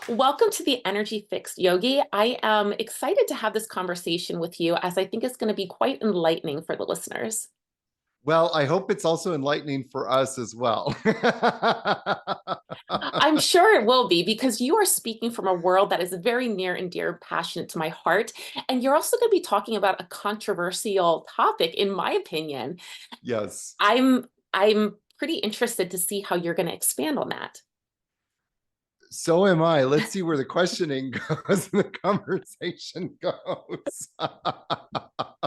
Welcome to the Energy Fix, Yogi. I am excited to have this conversation with you as I think it's going to be quite enlightening for the listeners. Well, I hope it's also enlightening for us as well. I'm sure it will be because you are speaking from a world that is very near and dear and passionate to my heart. And you're also going to be talking about a controversial topic, in my opinion. Yes. I'm pretty interested to see how you're going to expand on that. So am I. Let's see where the questioning goes and the conversation goes.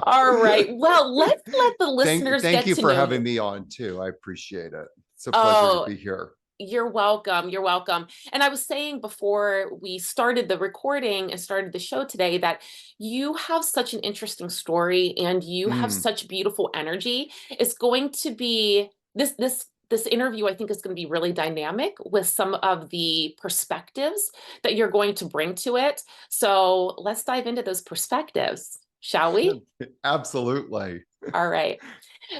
All right. Well, let's let the listeners thank get you to for know having you. me on too. I appreciate it. It's a pleasure to Oh, be here. you're welcome. You're welcome. And I was saying before we started the recording and started the show today that you have such an interesting story and you have Mm, such beautiful energy. It's going to be this interview, I think, is going to be really dynamic with some of the perspectives that you're going to bring to it. So let's dive into those perspectives, shall we? absolutely. All right.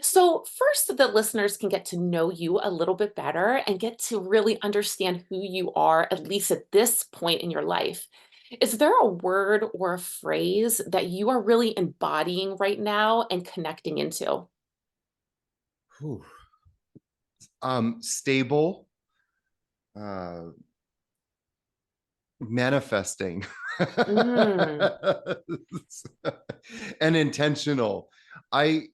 So, first, so the listeners can get to know you a little bit better and get to really understand who you are, at least at this point in your life. Is there a word or a phrase that you are really embodying right now and connecting into? Whew. Stable, uh, manifesting, Mm, and intentional. I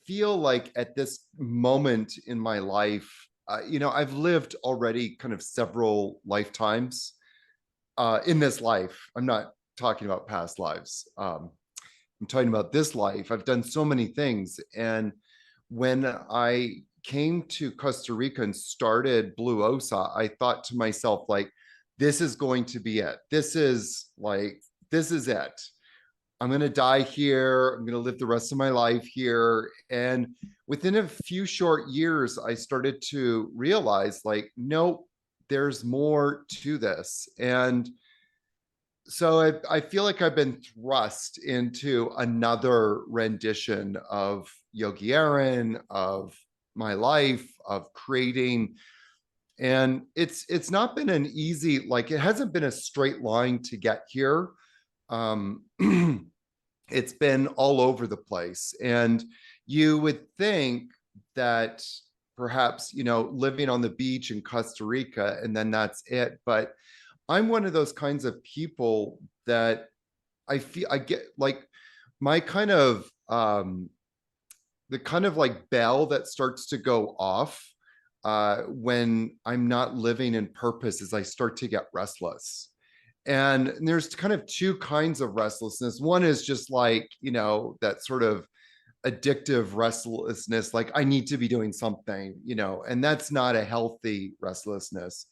feel like at this moment in my life, I've lived already kind of several lifetimes in this life. I'm not talking about past lives. I'm talking about this life. I've done so many things, and when I came to Costa Rica and started Blue Osa, I thought to myself, like, this is going to be it. This is it. I'm going to die here. I'm going to live the rest of my life here. And within a few short years, I started to realize, like, nope, there's more to this. And so I feel like I've been thrust into another rendition of Yogi Aaron, of my life, of creating. And it's not been an easy, like it hasn't been a straight line to get here. Um, it's been all over the place. And you would think that perhaps, living on the beach in Costa Rica and then that's it. But I'm one of those kinds of people that I feel I get like my kind of the kind of like bell that starts to go off when I'm not living in purpose is I start to get restless. And there's kind of two kinds of restlessness. One is just like, that sort of addictive restlessness, like I need to be doing something, and that's not a healthy restlessness.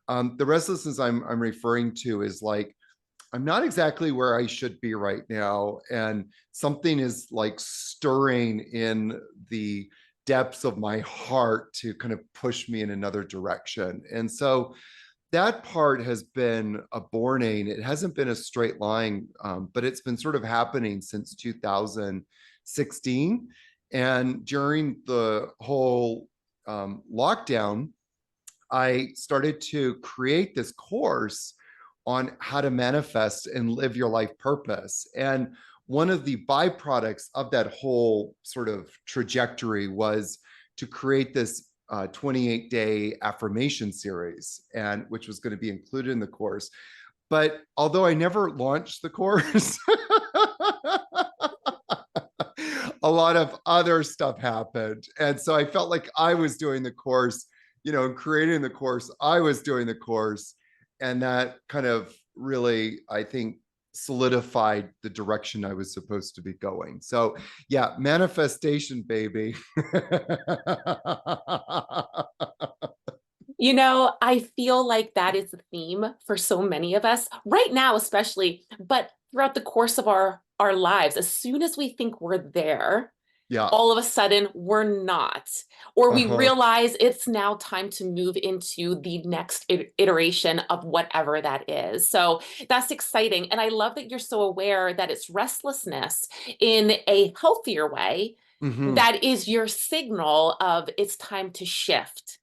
The restlessness I'm referring to is like I'm not exactly where I should be right now, and something is like stirring in the depths of my heart to kind of push me in another direction. And so that part has been a borning. It hasn't been a straight line, but it's been sort of happening since 2016. And during the whole lockdown, I started to create this course on how to manifest and live your life purpose. And one of the byproducts of that whole sort of trajectory was to create this 28-day affirmation series, and which was going to be included in the course. But although I never launched the course, a lot of other stuff happened. And so I felt like I was doing the course, and creating the course, I was doing the course. And that kind of really, I think, solidified the direction I was supposed to be going. So, yeah, manifestation, baby. I feel like that is the theme for so many of us right now, especially, but throughout the course of our lives. As soon as we think we're there, Yeah. all of a sudden we're not, or we Uh-huh. realize it's now time to move into the next iteration of whatever that is. So that's exciting. And I love that you're so aware that it's restlessness in a healthier way. Mm-hmm. That is your signal of it's time to shift.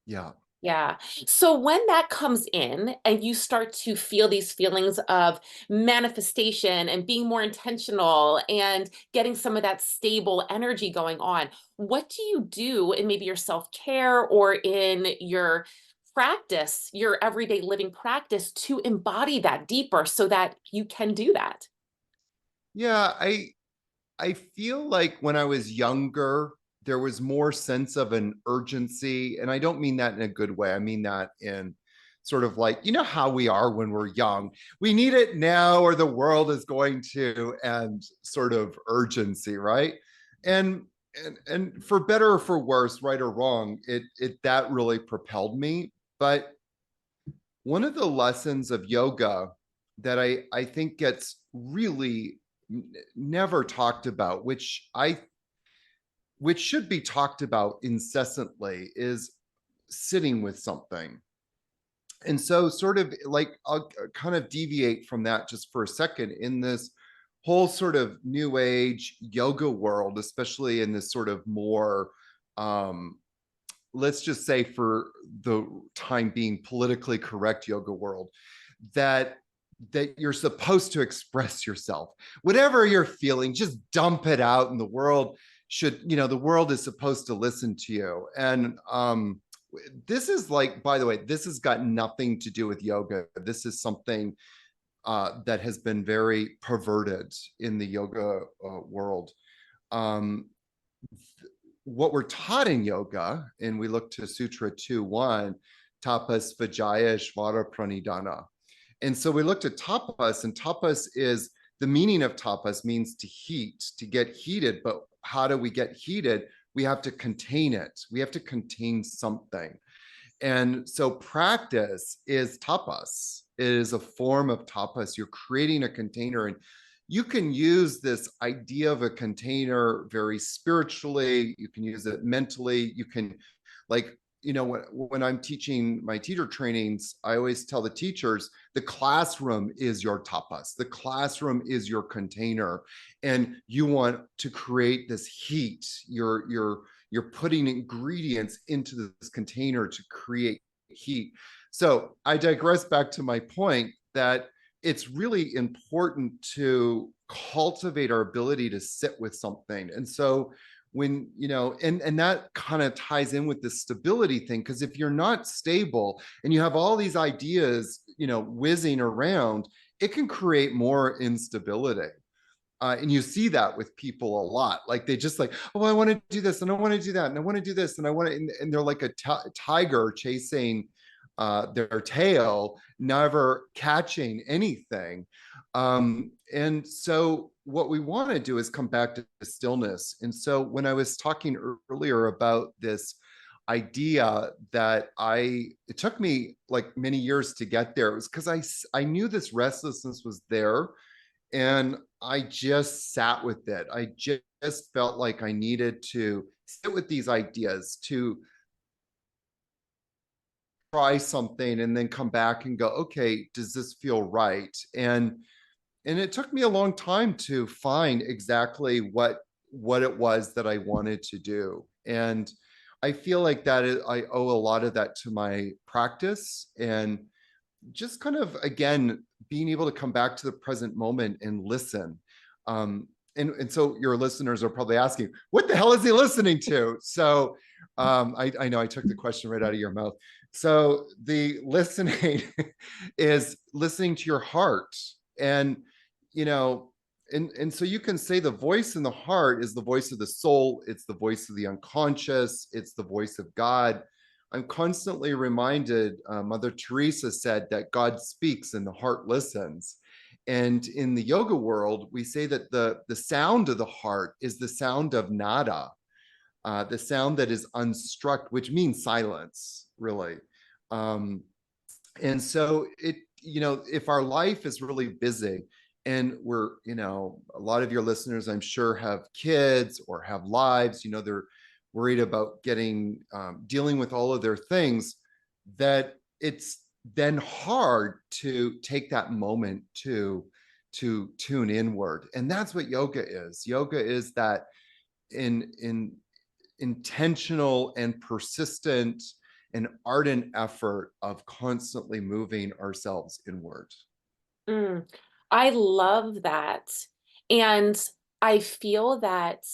Yeah. Yeah. So when that comes in and you start to feel these feelings of manifestation and being more intentional and getting some of that stable energy going on, what do you do in maybe your self-care or in your practice, your everyday living practice to embody that deeper so that you can do that? Yeah, I feel like when I was younger, there was more sense of an urgency. And I don't mean that in a good way. I mean that in sort of like, you know, how we are when we're young. We need it now or the world is going to end sort of urgency, right? And and for better or for worse, right or wrong, it that really propelled me. But one of the lessons of yoga that I think gets really never talked about, which should be talked about incessantly, is sitting with something. And so, sort of like, I'll kind of deviate from that just for a second. In this whole sort of new age yoga world, especially in this sort of more, um, let's just say for the time being, politically correct yoga world, that you're supposed to express yourself, whatever you're feeling, just dump it out, and the world should, you know, the world is supposed to listen to you. And this is like, by the way, this has got nothing to do with yoga. This is something that has been very perverted in the yoga world. um, what we're taught in yoga, and we look to Sutra 2:1, tapas vijaya shvara pranidhana. And so we looked at tapas, and tapas is, the meaning of tapas means to heat, to get heated. But how do we get heated? We have to contain it. We have to contain something. And so practice is tapas. It is a form of tapas. You're creating a container, and you can use this idea of a container very spiritually. You can use it mentally. You can, like, you know, when I'm teaching my teacher trainings, I always tell the teachers the classroom is your tapas. The classroom is your container, and you want to create this heat. You're putting ingredients into this container to create heat. So I digress back to my point that it's really important to cultivate our ability to sit with something. And so when, you know, and that kind of ties in with the stability thing, because if you're not stable and you have all these ideas, you know, whizzing around, it can create more instability. And you see that with people a lot. Like they just like, oh, I want to do this and I want to do that and I want to do this and I want to, and they're like a tiger chasing their tail, never catching anything. And so what we want to do is come back to stillness. And so when I was talking earlier about this idea that it took me like many years to get there, it was because I knew this restlessness was there, and I just sat with it. I just felt like I needed to sit with these ideas, to try something and then come back and go, okay, does this feel right? And it took me a long time to find exactly what it was that I wanted to do. And I feel like I owe a lot of that to my practice, and just kind of, again, being able to come back to the present moment and listen. And so your listeners are probably asking, what the hell is he listening to? So I know I took the question right out of your mouth. So the listening is listening to your heart. And, you know, and so you can say the voice in the heart is the voice of the soul. It's the voice of the unconscious. It's the voice of God. I'm constantly reminded, Mother Teresa said that God speaks and the heart listens. And in the yoga world, we say that the sound of the heart is the sound of nada, the sound that is unstruck, which means silence, really. Um, and so it, you know, if our life is really busy, and we're, you know, a lot of your listeners, I'm sure, have kids or have lives, you know, they're worried about getting, dealing with all of their things, that it's then hard to take that moment to tune inward. And that's what yoga is. Yoga is that in intentional and persistent an ardent effort of constantly moving ourselves inward. Mm, I love that. And I feel that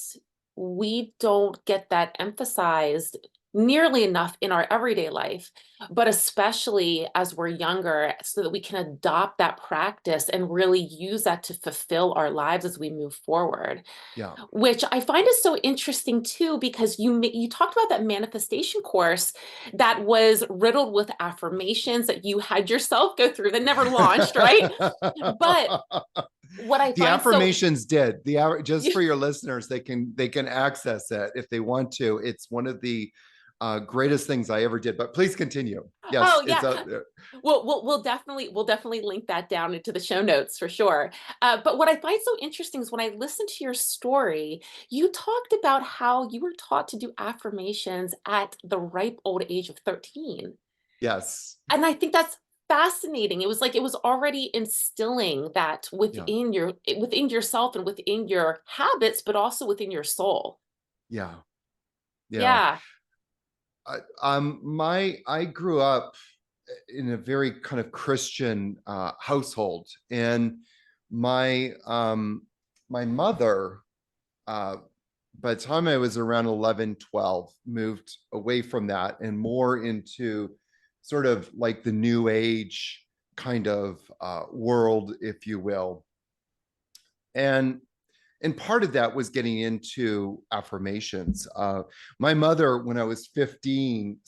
we don't get that emphasized nearly enough in our everyday life, but especially as we're younger, so that we can adopt that practice and really use that to fulfill our lives as we move forward. Yeah. Which I find is so interesting too, because you talked about that manifestation course that was riddled with affirmations that you had yourself go through that never launched, right? But what I The find so affirmations did just for your listeners, they can access it if they want to. It's one of the greatest things I ever did, but please continue. Yes, oh it's yeah, out there. we'll definitely link that down into the show notes for sure. But what I find so interesting is when I listened to your story, you talked about how you were taught to do affirmations at the ripe old age of 13. Yes. And I think that's fascinating. It was like it was already instilling that Yeah. within yourself and within your habits, but also within your soul. Yeah. Yeah. Yeah. I grew up in a very kind of Christian household, and my my mother, uh, by the time I was around 11, 12, moved away from that and more into sort of like the new age kind of world, if you will. And part of that was getting into affirmations. My mother, when I was 15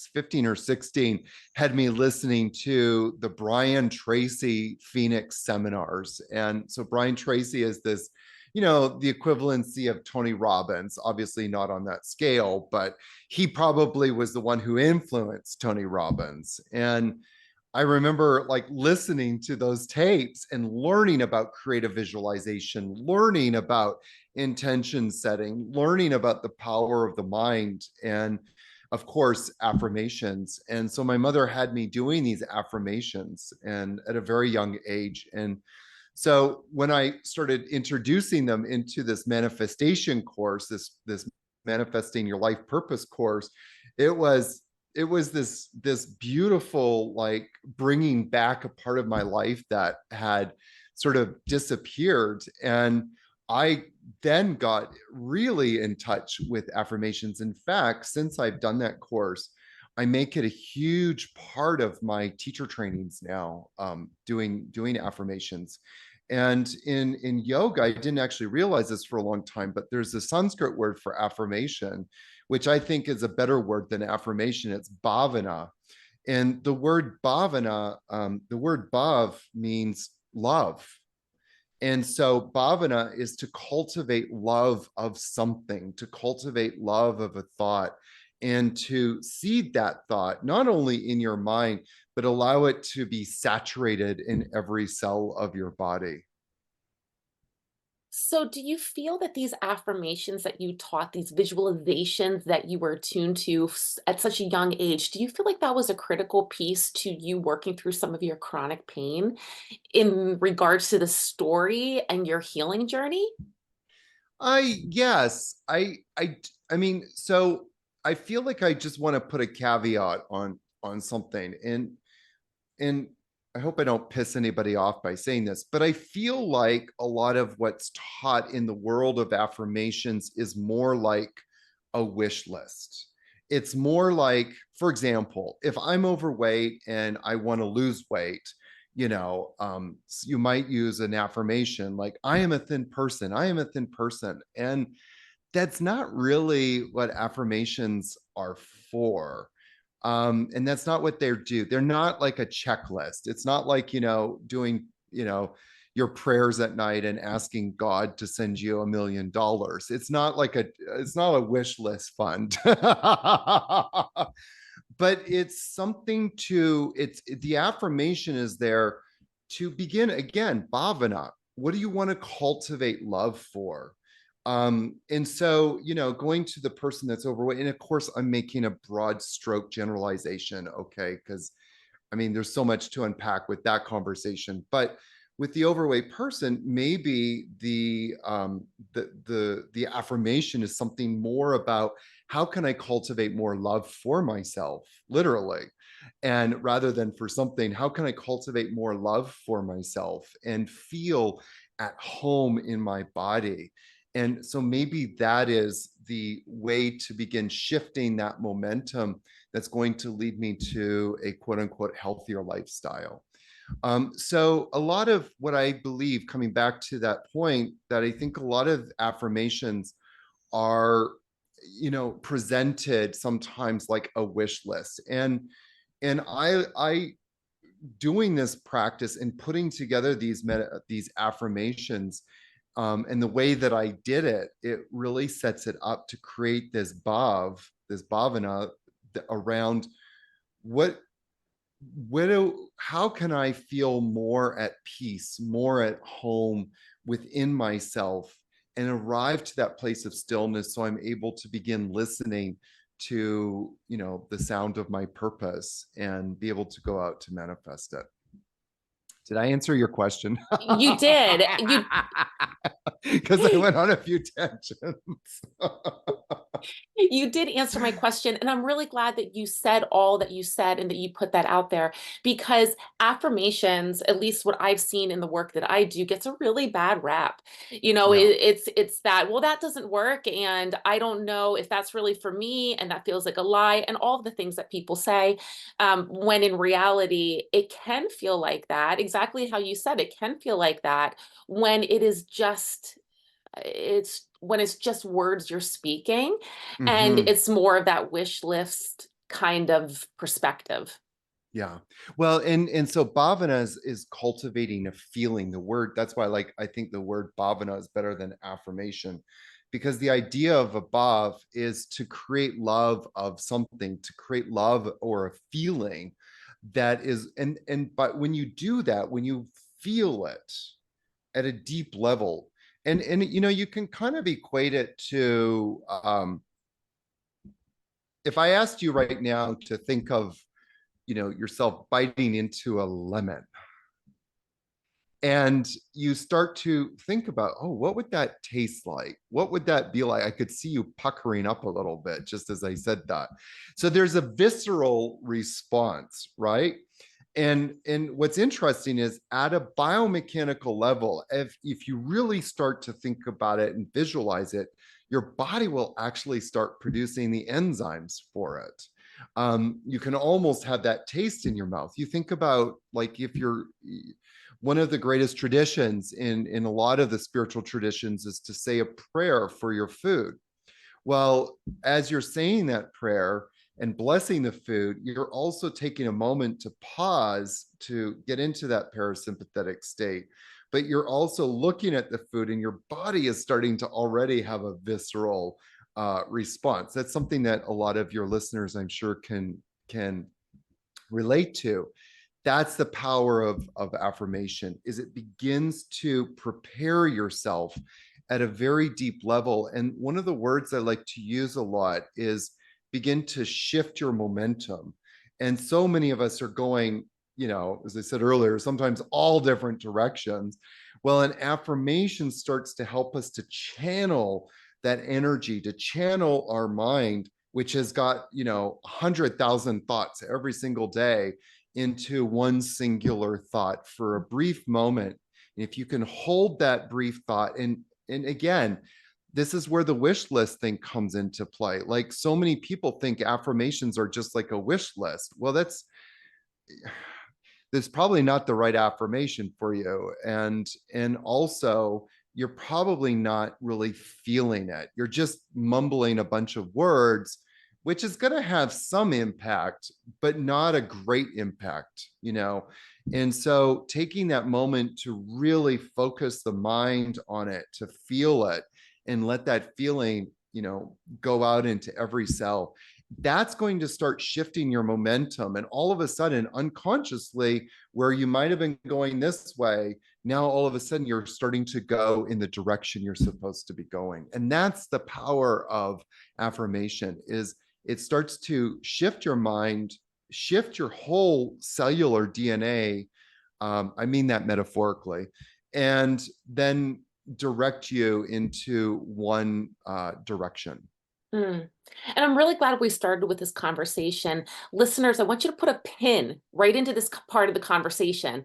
or 16, had me listening to the Brian Tracy Phoenix seminars. And so Brian Tracy is this, the equivalency of Tony Robbins, obviously not on that scale, but he probably was the one who influenced Tony Robbins. And I remember like listening to those tapes and learning about creative visualization, learning about intention setting, learning about the power of the mind, and of course, affirmations. And so my mother had me doing these affirmations and at a very young age. And so when I started introducing them into this manifestation course, this manifesting your life purpose course, it was this beautiful like bringing back a part of my life that had sort of disappeared. And I then got really in touch with affirmations. In fact, since I've done that course, I make it a huge part of my teacher trainings now, doing affirmations. And in yoga, I didn't actually realize this for a long time, but there's a Sanskrit word for affirmation, which I think is a better word than affirmation. It's bhavana. And the word bhavana, the word bhav means love. And so bhavana is to cultivate love of something, to cultivate love of a thought, and to seed that thought, not only in your mind, but allow it to be saturated in every cell of your body. So, do you feel that these affirmations that you taught, these visualizations that you were attuned to at such a young age, do you feel like that was a critical piece to you working through some of your chronic pain in regards to the story and your healing journey? Yes, I mean, so I feel like I just want to put a caveat on something, and I hope I don't piss anybody off by saying this, but I feel like a lot of what's taught in the world of affirmations is more like a wish list. It's more like, for example, if I'm overweight and I want to lose weight, you might use an affirmation like, I am a thin person, I am a thin person. And that's not really what affirmations are for. And that's not what they're do. They're not like a checklist. It's not like, doing, your prayers at night and asking God to send you $1 million. It's not a wish list fund. But it's something the affirmation is there to begin again, bhavana. What do you want to cultivate love for? And so, going to the person that's overweight, and of course, I'm making a broad stroke generalization, okay? Because I mean, there's so much to unpack with that conversation. But with the overweight person, maybe the affirmation is something more about how can I cultivate more love for myself, literally? And rather than for something, how can I cultivate more love for myself and feel at home in my body? And so maybe that is the way to begin shifting that momentum that's going to lead me to a quote unquote healthier lifestyle. So a lot of what I believe, coming back to that point, that I think a lot of affirmations are, presented sometimes like a wish list. And I doing this practice and putting together these affirmations, and the way that I did it, it really sets it up to create this bhavana around what how can I feel more at peace, more at home within myself, and arrive to that place of stillness so I'm able to begin listening to, the sound of my purpose and be able to go out to manifest it. Did I answer your question? You did. You Because I went on a few tangents. You did answer my question, and I'm really glad that you said all that you said and that you put that out there, because affirmations, at least what I've seen in the work that I do, gets a really bad rap. Yeah. It's that, well, that doesn't work, and I don't know if that's really for me, and that feels like a lie, and all of the things that people say, when in reality, it can feel like that, exactly how you said, it can feel like that when it's when it's just words you're speaking, and Hmm. it's more of that wish list kind of perspective. Yeah. Well, and so bhavana is cultivating a feeling. The word, that's why I think the word bhavana is better than affirmation, because the idea of a bhav is to create love of something, to create love or a feeling that is, and but when you do that, when you feel it at a deep level, and you can kind of equate it to, if I asked you right now to think of, yourself biting into a lemon, and you start to think about, oh, what would that taste like? What would that be like? I could see you puckering up a little bit just as I said that. So there's a visceral response, right? And what's interesting is, at a biomechanical level, if you really start to think about it and visualize it, your body will actually start producing the enzymes for it. You can almost have that taste in your mouth. You think about, like, if you're, one of the greatest traditions in a lot of the spiritual traditions is to say a prayer for your food. Well, as you're saying that prayer and blessing the food, you're also taking a moment to pause to get into that parasympathetic state. But you're also looking at the food, and your body is starting to already have a visceral response. That's something that a lot of your listeners, I'm sure, can relate to. That's the power of affirmation, is it begins to prepare yourself at a very deep level. And one of the words I like to use a lot is begin to shift your momentum. And so many of us are going, as I said earlier, sometimes all different directions. Well, an affirmation starts to help us to channel that energy, to channel our mind, which has got, 100,000 thoughts every single day, into one singular thought for a brief moment. And if you can hold that brief thought, and again, this is where the wish list thing comes into play. Like, so many people think affirmations are just like a wish list. Well, that's probably not the right affirmation for you. And also, you're probably not really feeling it. You're just mumbling a bunch of words, which is going to have some impact, but not a great impact. And so taking that moment to really focus the mind on it, to feel it, and let that feeling, go out into every cell, that's going to start shifting your momentum. And all of a sudden, unconsciously, where you might have been going this way, now all of a sudden you're starting to go in the direction you're supposed to be going. And that's the power of affirmation, is it starts to shift your mind, shift your whole cellular DNA. I mean that metaphorically, and then direct you into one direction. Mm. And I'm really glad we started with this conversation. Listeners, I want you to put a pin right into this part of the conversation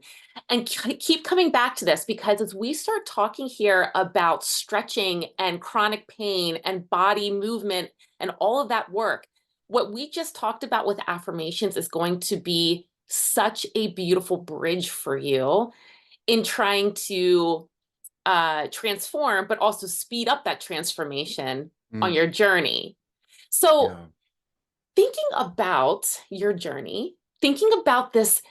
and keep coming back to this, because as we start talking here about stretching and chronic pain and body movement and all of that work, what we just talked about with affirmations is going to be such a beautiful bridge for you in trying to transform, but also speed up that transformation on Mm, your journey. So, yeah. thinking about your journey, thinking about this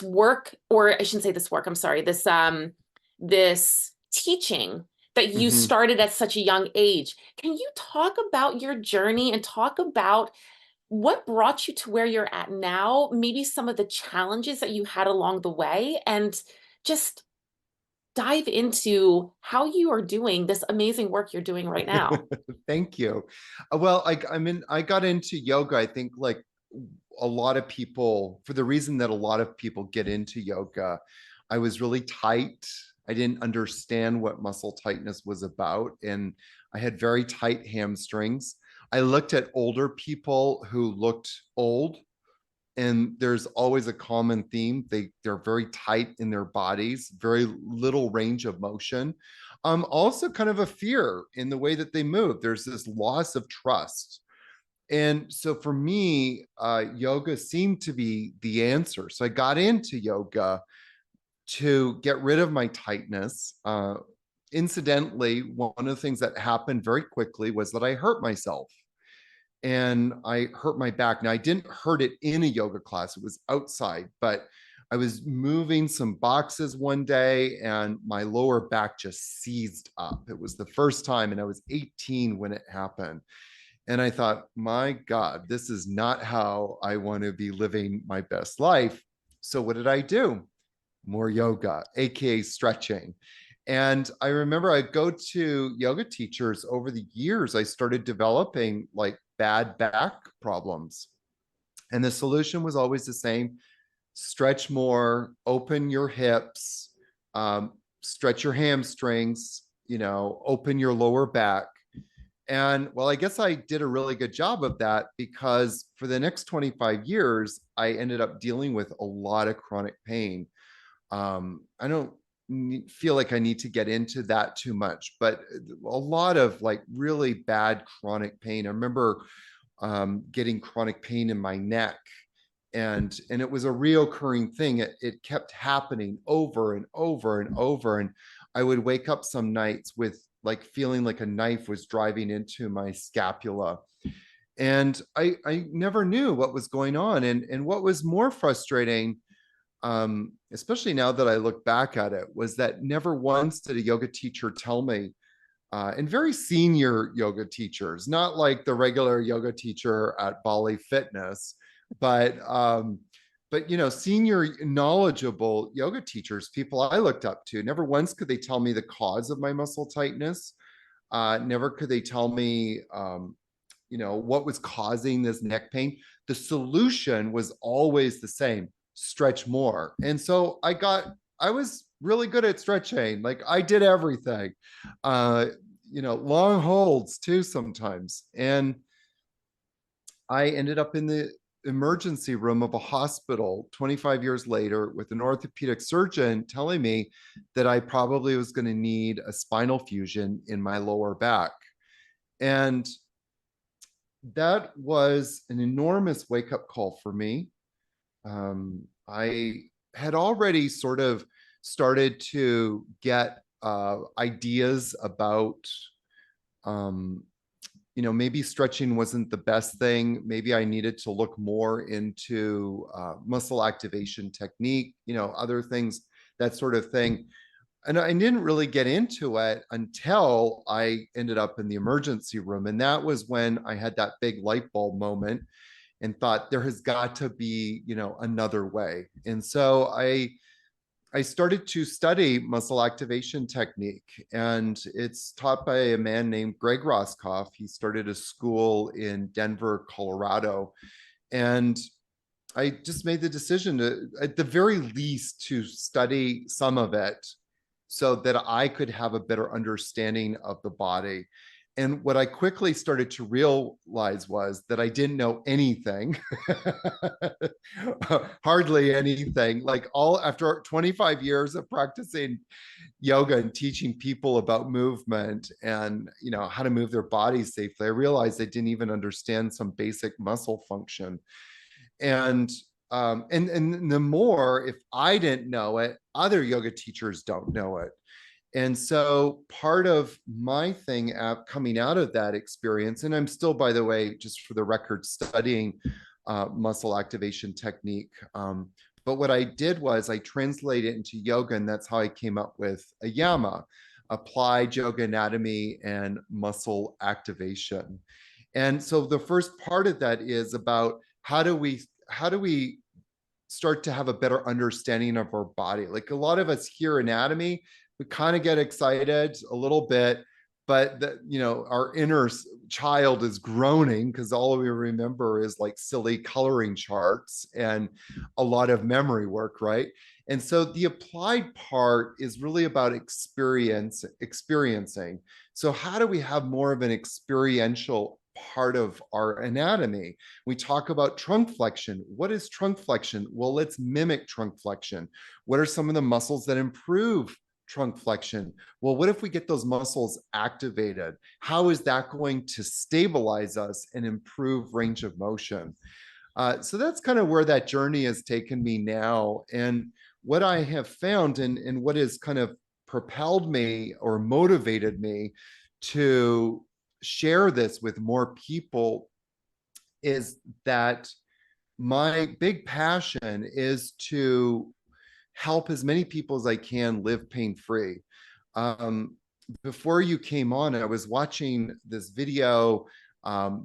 work, or I shouldn't say this work, I'm sorry, this teaching that you Mhm. started at such a young age. Can you talk about your journey and talk about what brought you to where you're at now? Maybe some of the challenges that you had along the way, and just dive into how you are doing this amazing work you're doing right now. Thank you. Well, I got into yoga, I think like a lot of people, for the reason that a lot of people get into yoga. I was really tight. I didn't understand what muscle tightness was about. And I had very tight hamstrings. I looked at older people who looked old, and there's always a common theme. They're very tight in their bodies, very little range of motion. Also kind of a fear in the way that they move. There's this loss of trust. And so for me, yoga seemed to be the answer. So I got into yoga to get rid of my tightness. Incidentally, one of the things that happened very quickly was that I hurt myself, and I hurt my back. Now, I didn't hurt it in a yoga class, it was outside, but I was moving some boxes one day and my lower back just seized up. It was the first time, and I was 18 when it happened. And I thought, my God, this is not how I want to be living my best life. So, what did I do? More yoga, AKA stretching. And I remember I go to yoga teachers over the years. I started developing like bad back problems. And the solution was always the same: stretch more, open your hips, stretch your hamstrings, open your lower back. And well, I guess I did a really good job of that, because for the next 25 years, I ended up dealing with a lot of chronic pain. I don't feel like I need to get into that too much, but a lot of like really bad chronic pain. I remember getting chronic pain in my neck, and it was a reoccurring thing. It kept happening over and over and over, and I would wake up some nights with like feeling like a knife was driving into my scapula. And I never knew what was going on. And what was more frustrating, especially now that I look back at it, was that never once did a yoga teacher tell me, and very senior yoga teachers, not like the regular yoga teacher at Bali Fitness, but senior knowledgeable yoga teachers, people I looked up to, never once could they tell me the cause of my muscle tightness. Never could they tell me, what was causing this neck pain. The solution was always the same: stretch more. And so I was really good at stretching. Like I did everything, uh, long holds too sometimes. And I ended up in the emergency room of a hospital 25 years later with an orthopedic surgeon telling me that I probably was going to need a spinal fusion in my lower back. And that was an enormous wake up call for me. I had already sort of started to get ideas about, um, maybe stretching wasn't the best thing. Maybe I needed to look more into muscle activation technique, other things, that sort of thing. And I didn't really get into it until I ended up in the emergency room. And that was when I had that big light bulb moment and thought there has got to be, another way. And so I started to study muscle activation technique, and it's taught by a man named Greg Roscoff. He started a school in Denver, Colorado. And I just made the decision to, at the very least, to study some of it so that I could have a better understanding of the body. And what I quickly started to realize was that I didn't know anything, hardly anything. Like all after 25 years of practicing yoga and teaching people about movement and how to move their bodies safely, I realized I didn't even understand some basic muscle function. And and the more, if I didn't know it, other yoga teachers don't know it. And so part of my thing coming out of that experience, and I'm still, by the way, just for the record, studying muscle activation technique. But what I did was I translated it into yoga, and that's how I came up with Ayama, applied yoga anatomy and muscle activation. And so the first part of that is about how do we start to have a better understanding of our body. Like a lot of us hear anatomy, we kind of get excited a little bit, but our inner child is groaning because all we remember is like silly coloring charts and a lot of memory work, right? And so the applied part is really about experiencing. So how do we have more of an experiential part of our anatomy? We talk about trunk flexion. What is trunk flexion? Well, let's mimic trunk flexion. What are some of the muscles that improve trunk flexion? Well, what if we get those muscles activated? How is that going to stabilize us and improve range of motion? So that's kind of where that journey has taken me now. And what I have found, and what has kind of propelled me or motivated me to share this with more people, is that my big passion is to help as many people as I can live pain free. Um, Before you came on, I was watching this video,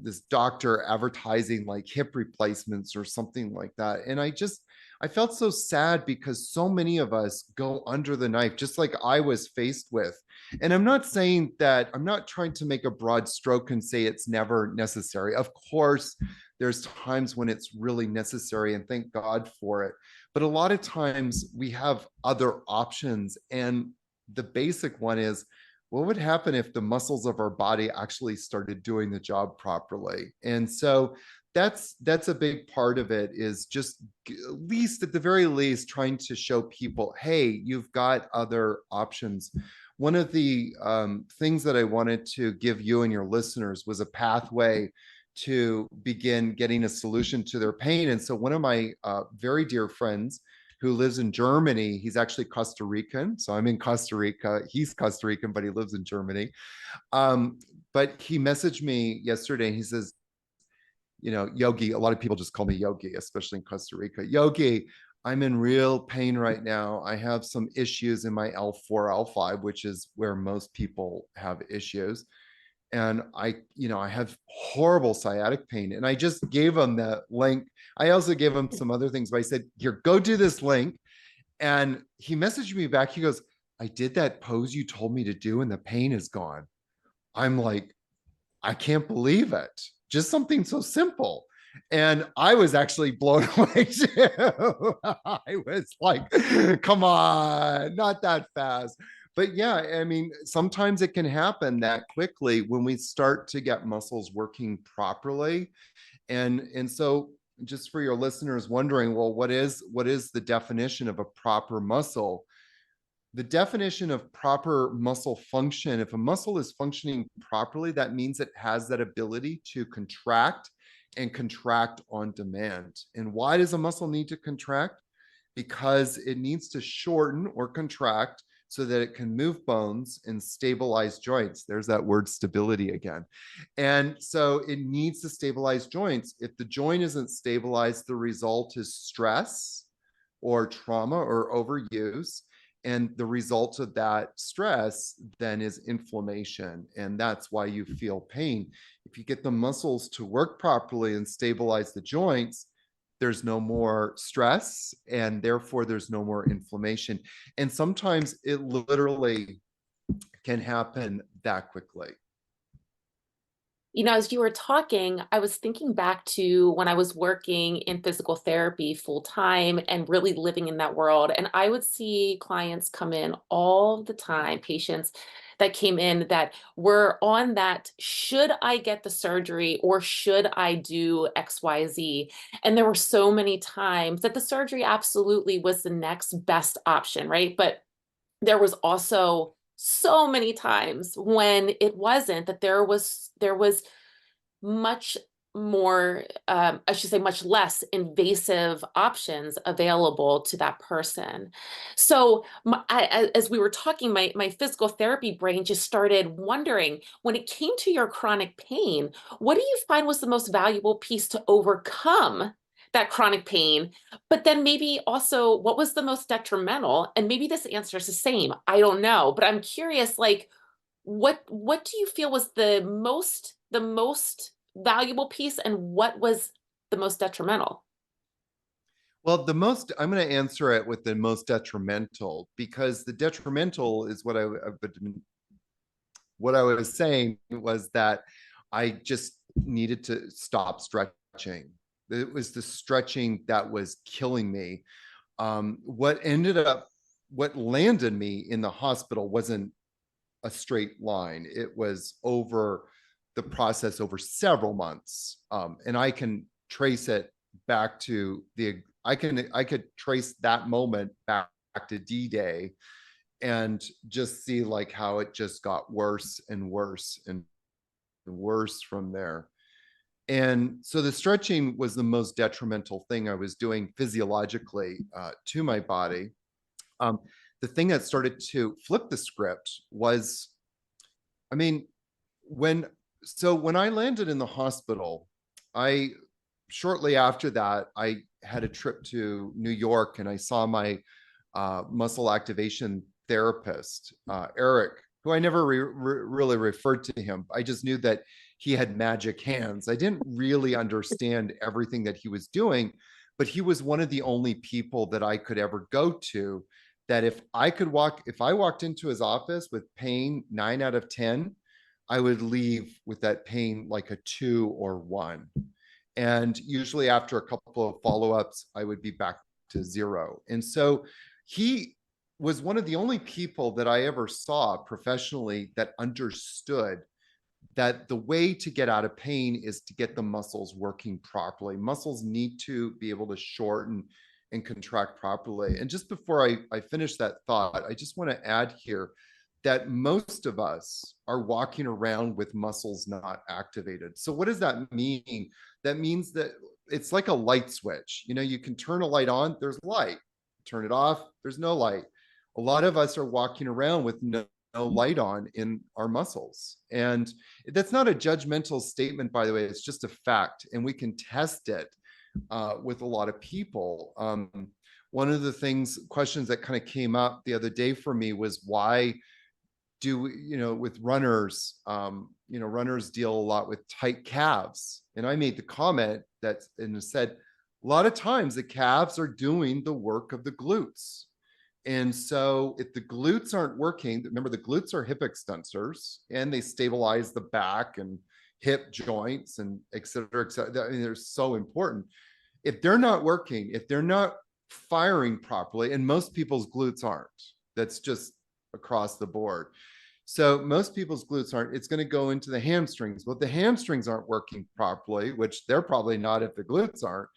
this doctor advertising like hip replacements or something like that. And I felt so sad because so many of us go under the knife, just like I was faced with. And I'm not saying that, I'm not trying to make a broad stroke and say it's never necessary. Of course, there's times when it's really necessary, and thank God for it. But a lot of times we have other options. And the basic one is, what would happen if the muscles of our body actually started doing the job properly? And so that's a big part of it, is just at least, at the very least, trying to show people, hey, you've got other options. One of the things that I wanted to give you and your listeners was a pathway to begin getting a solution to their pain. And so one of my very dear friends who lives in Germany, he's actually Costa Rican. So I'm in Costa Rica. He's Costa Rican, but he lives in Germany. But he messaged me yesterday and he says, Yogi, a lot of people just call me Yogi, especially in Costa Rica. Yogi, I'm in real pain right now. I have some issues in my L4, L5, which is where most people have issues. And I have horrible sciatic pain. And I just gave him that link. I also gave him some other things, but I said, here, go do this link. And he messaged me back. He goes, I did that pose you told me to do, and the pain is gone. I'm like, I can't believe it. Just something so simple. And I was actually blown away too. I was like, come on, not that fast. But yeah, I mean, sometimes it can happen that quickly when we start to get muscles working properly. And so just for your listeners wondering, well, what is the definition of a proper muscle? The definition of proper muscle function, if a muscle is functioning properly, that means it has that ability to contract and contract on demand. And why does a muscle need to contract? Because it needs to shorten or contract so that it can move bones and stabilize joints. There's that word stability again. And so it needs to stabilize joints. If the joint isn't stabilized, the result is stress or trauma or overuse. And the result of that stress then is inflammation. And that's why you feel pain. If you get the muscles to work properly and stabilize the joints, there's no more stress, and therefore there's no more inflammation. And sometimes it literally can happen that quickly. As you were talking, I was thinking back to when I was working in physical therapy full time and really living in that world. And I would see clients come in all the time, patients that came in that were on that, should I get the surgery or should I do XYZ? And there were so many times that the surgery absolutely was the next best option, right? But there was also so many times when it wasn't, that there was much more, I should say, much less invasive options available to that person. So, as we were talking, my physical therapy brain just started wondering, when it came to your chronic pain, what do you find was the most valuable piece to overcome that chronic pain? But then maybe also, what was the most detrimental? And maybe this answer is the same. I don't know, but I'm curious, like, what do you feel was the most valuable piece, and what was the most detrimental? Well, I'm going to answer it with the most detrimental, because the detrimental is what I was saying was that I just needed to stop stretching. It was the stretching that was killing me. What landed me in the hospital wasn't a straight line. It was over the process over several months. And I can trace it back to I could trace that moment back to D-Day, and just see like how it just got worse and worse and worse from there. And so the stretching was the most detrimental thing I was doing physiologically to my body. Um, the thing that started to flip the script was, I mean, when when I landed in the hospital, I shortly after that, I had a trip to New York, and I saw my muscle activation therapist, Eric, who I never really referred to him. I just knew that he had magic hands. I didn't really understand everything that he was doing, but he was one of the only people that I could ever go to that if I walked into his office with pain 9 out of 10, I would leave with that pain like a 2 or 1. And usually after a couple of follow-ups, I would be back to 0. And so he was one of the only people that I ever saw professionally that understood that the way to get out of pain is to get the muscles working properly. Muscles need to be able to shorten and contract properly. And just before I finish that thought, I just want to add here that most of us are walking around with muscles not activated. So what does that mean? That means that it's like a light switch. You can turn a light on, there's light. Turn it off, there's no light. A lot of us are walking around with no light on in our muscles. And that's not a judgmental statement, by the way, it's just a fact. And we can test it with a lot of people. One of the questions that kind of came up the other day for me was, why do with runners, runners deal a lot with tight calves. And I made the comment and said, a lot of times the calves are doing the work of the glutes. And so if the glutes aren't working, remember the glutes are hip extensors and they stabilize the back and hip joints and et cetera, et cetera. I mean, they're so important. If they're not working, if they're not firing properly, and most people's glutes aren't, that's just across the board. So most people's glutes aren't, it's going to go into the hamstrings. But the hamstrings aren't working properly, which they're probably not if the glutes aren't.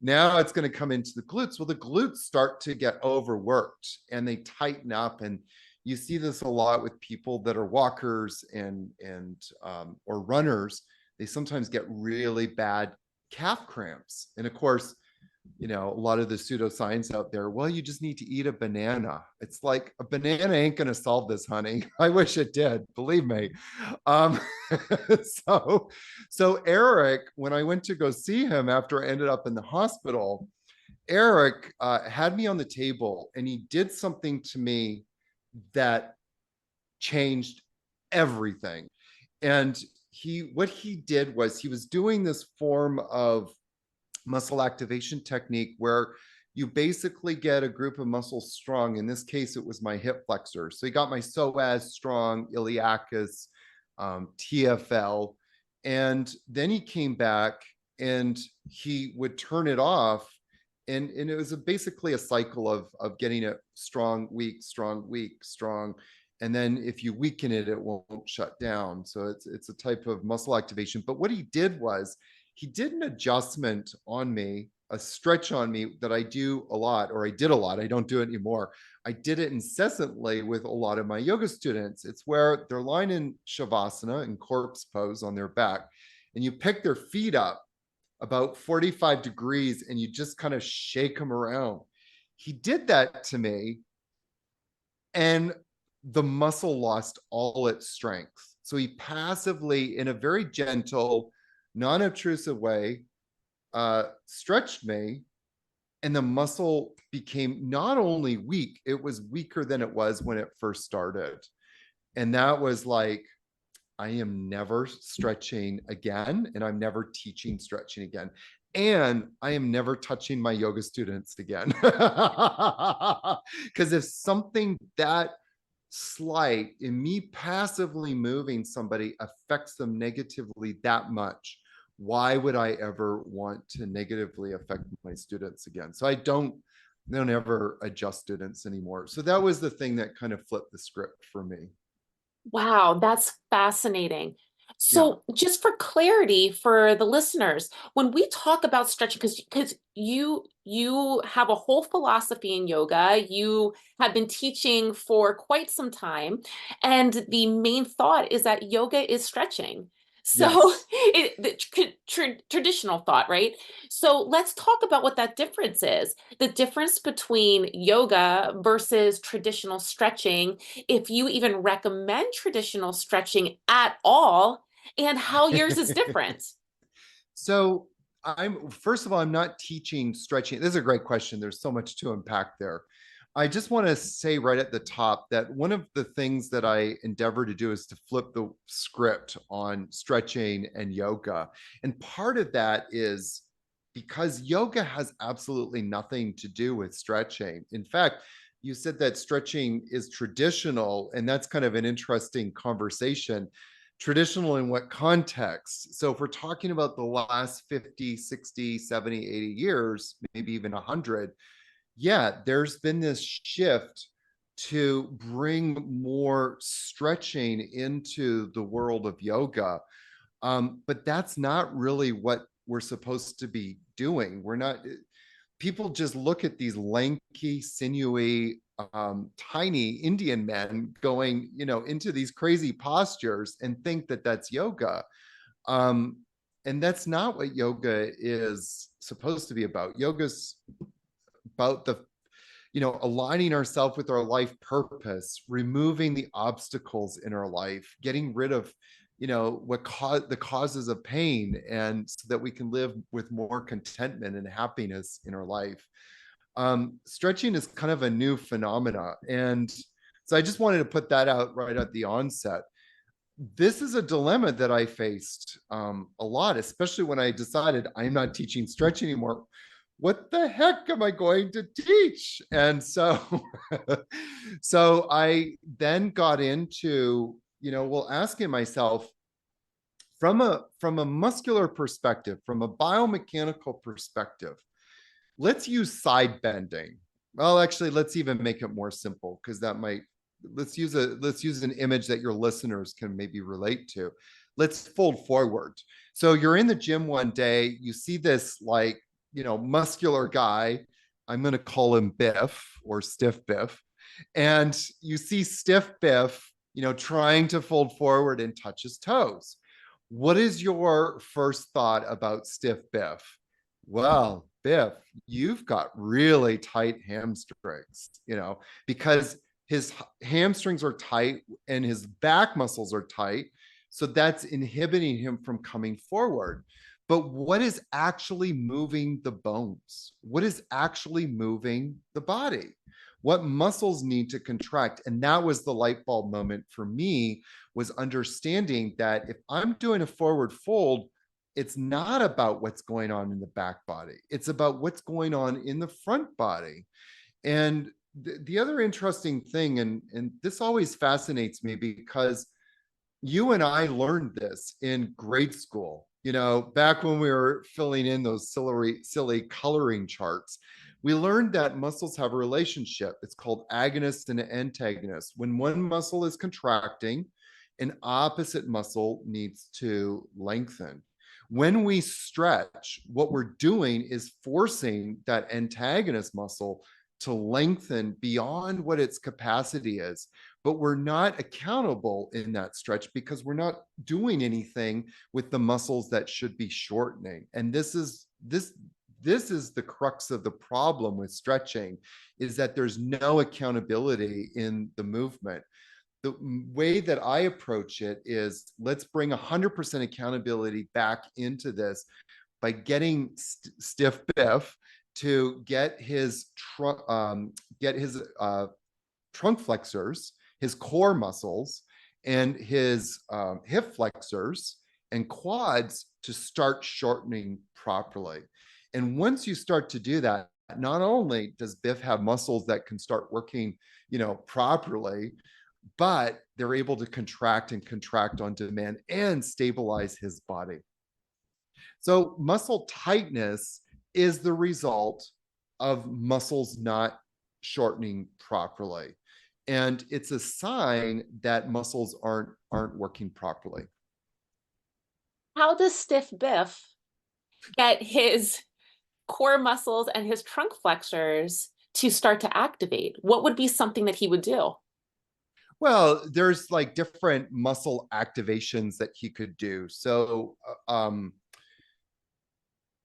Now it's going to come into the glutes. Well, the glutes start to get overworked and they tighten up. And you see this a lot with people that are walkers and or runners. They sometimes get really bad calf cramps. And of course, a lot of the pseudoscience out there, well, you just need to eat a banana. It's like, a banana ain't going to solve this, honey. I wish it did, believe me. Um, so, so Eric, when I went to go see him after I ended up in the hospital, Eric had me on the table and he did something to me that changed everything. And what he did was, he was doing this form of muscle activation technique where you basically get a group of muscles strong. In this case, it was my hip flexor. So he got my psoas strong, iliacus, TFL, And then he came back and he would turn it off. And it was basically a cycle of getting it strong, weak, strong, weak, strong. And then if you weaken it, it won't shut down. So it's a type of muscle activation. But what he did was he did an adjustment on me, a stretch on me that I do a lot, or I did a lot. I don't do it anymore. I did it incessantly with a lot of my yoga students. It's where they're lying in shavasana in corpse pose on their back, and you pick their feet up about 45 degrees and you just kind of shake them around. He did that to me, and the muscle lost all its strength. So he passively, in a very gentle, non obtrusive way, stretched me, and the muscle became not only weak, it was weaker than it was when it first started. And that was like, I am never stretching again, and I'm never teaching stretching again. And I am never touching my yoga students again. Because if something that slight in me passively moving somebody affects them negatively that much, why would I ever want to negatively affect my students again? So I don't ever adjust students anymore. So that was the thing that kind of flipped the script for me. Wow, that's fascinating. Yeah. So, just for clarity for the listeners, when we talk about stretching, because you have a whole philosophy in yoga, you have been teaching for quite some time, and the main thought is that yoga is stretching. So, Yes. traditional thought, right? So let's talk about what that difference is. The difference between yoga versus traditional stretching, if you even recommend traditional stretching at all, and how yours is different. So I'm first of all, I'm not teaching stretching. This is a great question. There's so much to unpack there. I just want to say right at the top that one of the things that I endeavor to do is to flip the script on stretching and yoga. And part of that is because yoga has absolutely nothing to do with stretching. In fact, you said that stretching is traditional, and that's kind of an interesting conversation. Traditional in what context? So if we're talking about the last 50, 60, 70, 80 years, maybe even 100, yeah, there's been this shift to bring more stretching into the world of yoga. But that's not really what we're supposed to be doing. We're not, people just look at these lanky, sinewy, tiny Indian men going, into these crazy postures and think that that's yoga. Um, and that's not what yoga is supposed to be about. Yoga's about aligning ourselves with our life purpose, removing the obstacles in our life, getting rid of what the causes of pain, and so that we can live with more contentment and happiness in our life. Stretching is kind of a new phenomena, and so I just wanted to put that out right at the onset. This is a dilemma that I faced a lot, especially when I decided I'm not teaching stretch anymore. What the heck am I going to teach? And so, so I then got into, well, asking myself from a muscular perspective, from a biomechanical perspective, let's use side bending. Well, actually, let's even make it more simple because that might let's use an image that your listeners can maybe relate to. Let's fold forward. So you're in the gym one day, you see this like, muscular guy. I'm going to call him Biff or Stiff Biff. And you see Stiff Biff, trying to fold forward and touch his toes. What is your first thought about Stiff Biff? Well, Biff, you've got really tight hamstrings, because his hamstrings are tight and his back muscles are tight. So that's inhibiting him from coming forward. But what is actually moving the bones? What is actually moving the body? What muscles need to contract? And that was the light bulb moment for me, was understanding that if I'm doing a forward fold, it's not about what's going on in the back body. It's about what's going on in the front body. And the other interesting thing, and this always fascinates me because You and I learned this in grade school, back when we were filling in those silly coloring charts. We learned that muscles have a relationship. It's called agonist and antagonist. When one muscle is contracting, an opposite muscle needs to lengthen. When we stretch, what we're doing is forcing that antagonist muscle to lengthen beyond what its capacity is, but we're not accountable in that stretch because we're not doing anything with the muscles that should be shortening. And this is the crux of the problem with stretching, is that there's no accountability in the movement. The way that I approach it is, let's bring 100% accountability back into this by getting Stiff Biff to get his trunk flexors, his core muscles, and his hip flexors and quads to start shortening properly. And once you start to do that, not only does Biff have muscles that can start working, properly, but they're able to contract and contract on demand and stabilize his body. So muscle tightness is the result of muscles not shortening properly. And it's a sign that muscles aren't working properly. How does Stiff Biff get his core muscles and his trunk flexors to start to activate? What would be something that he would do? Well, there's like different muscle activations that he could do. So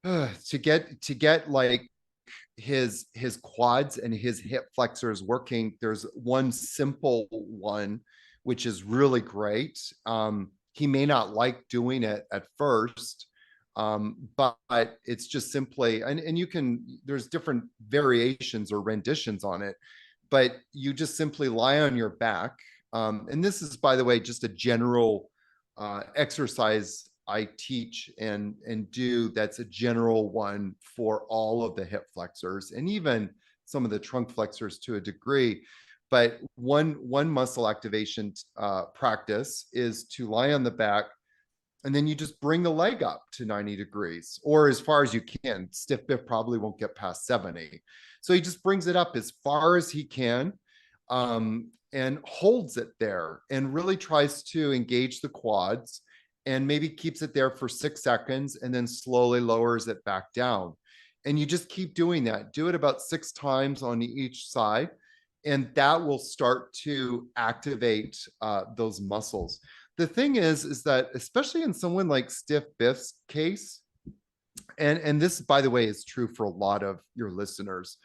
to get like his quads and his hip flexors working, there's one simple one which is really great. He may not like doing it at first, but it's just simply, and you can, there's different variations or renditions on it, but you just simply lie on your back. And this is, by the way, just a general exercise I teach and do, that's a general one for all of the hip flexors and even some of the trunk flexors to a degree. But one muscle activation practice is to lie on the back, and then you just bring the leg up to 90 degrees or as far as you can. Stiff Biff probably won't get past 70. So he just brings it up as far as he can, and holds it there and really tries to engage the quads and maybe keeps it there for 6 seconds and then slowly lowers it back down. And you just keep doing that. Do it about 6 times on each side, and that will start to activate those muscles. The thing is that especially in someone like Stiff Biff's case, and this, by the way, is true for a lot of your listeners,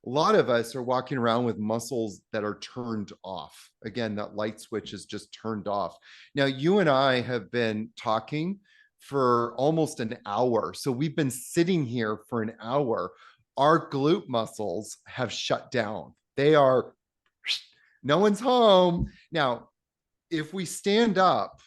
a lot of us are walking around with muscles that are turned off. Again, that light switch is just turned off. Now, you and I have been talking for almost an hour. So we've been sitting here for an hour. Our glute muscles have shut down. They are, no one's home. Now, if we stand up,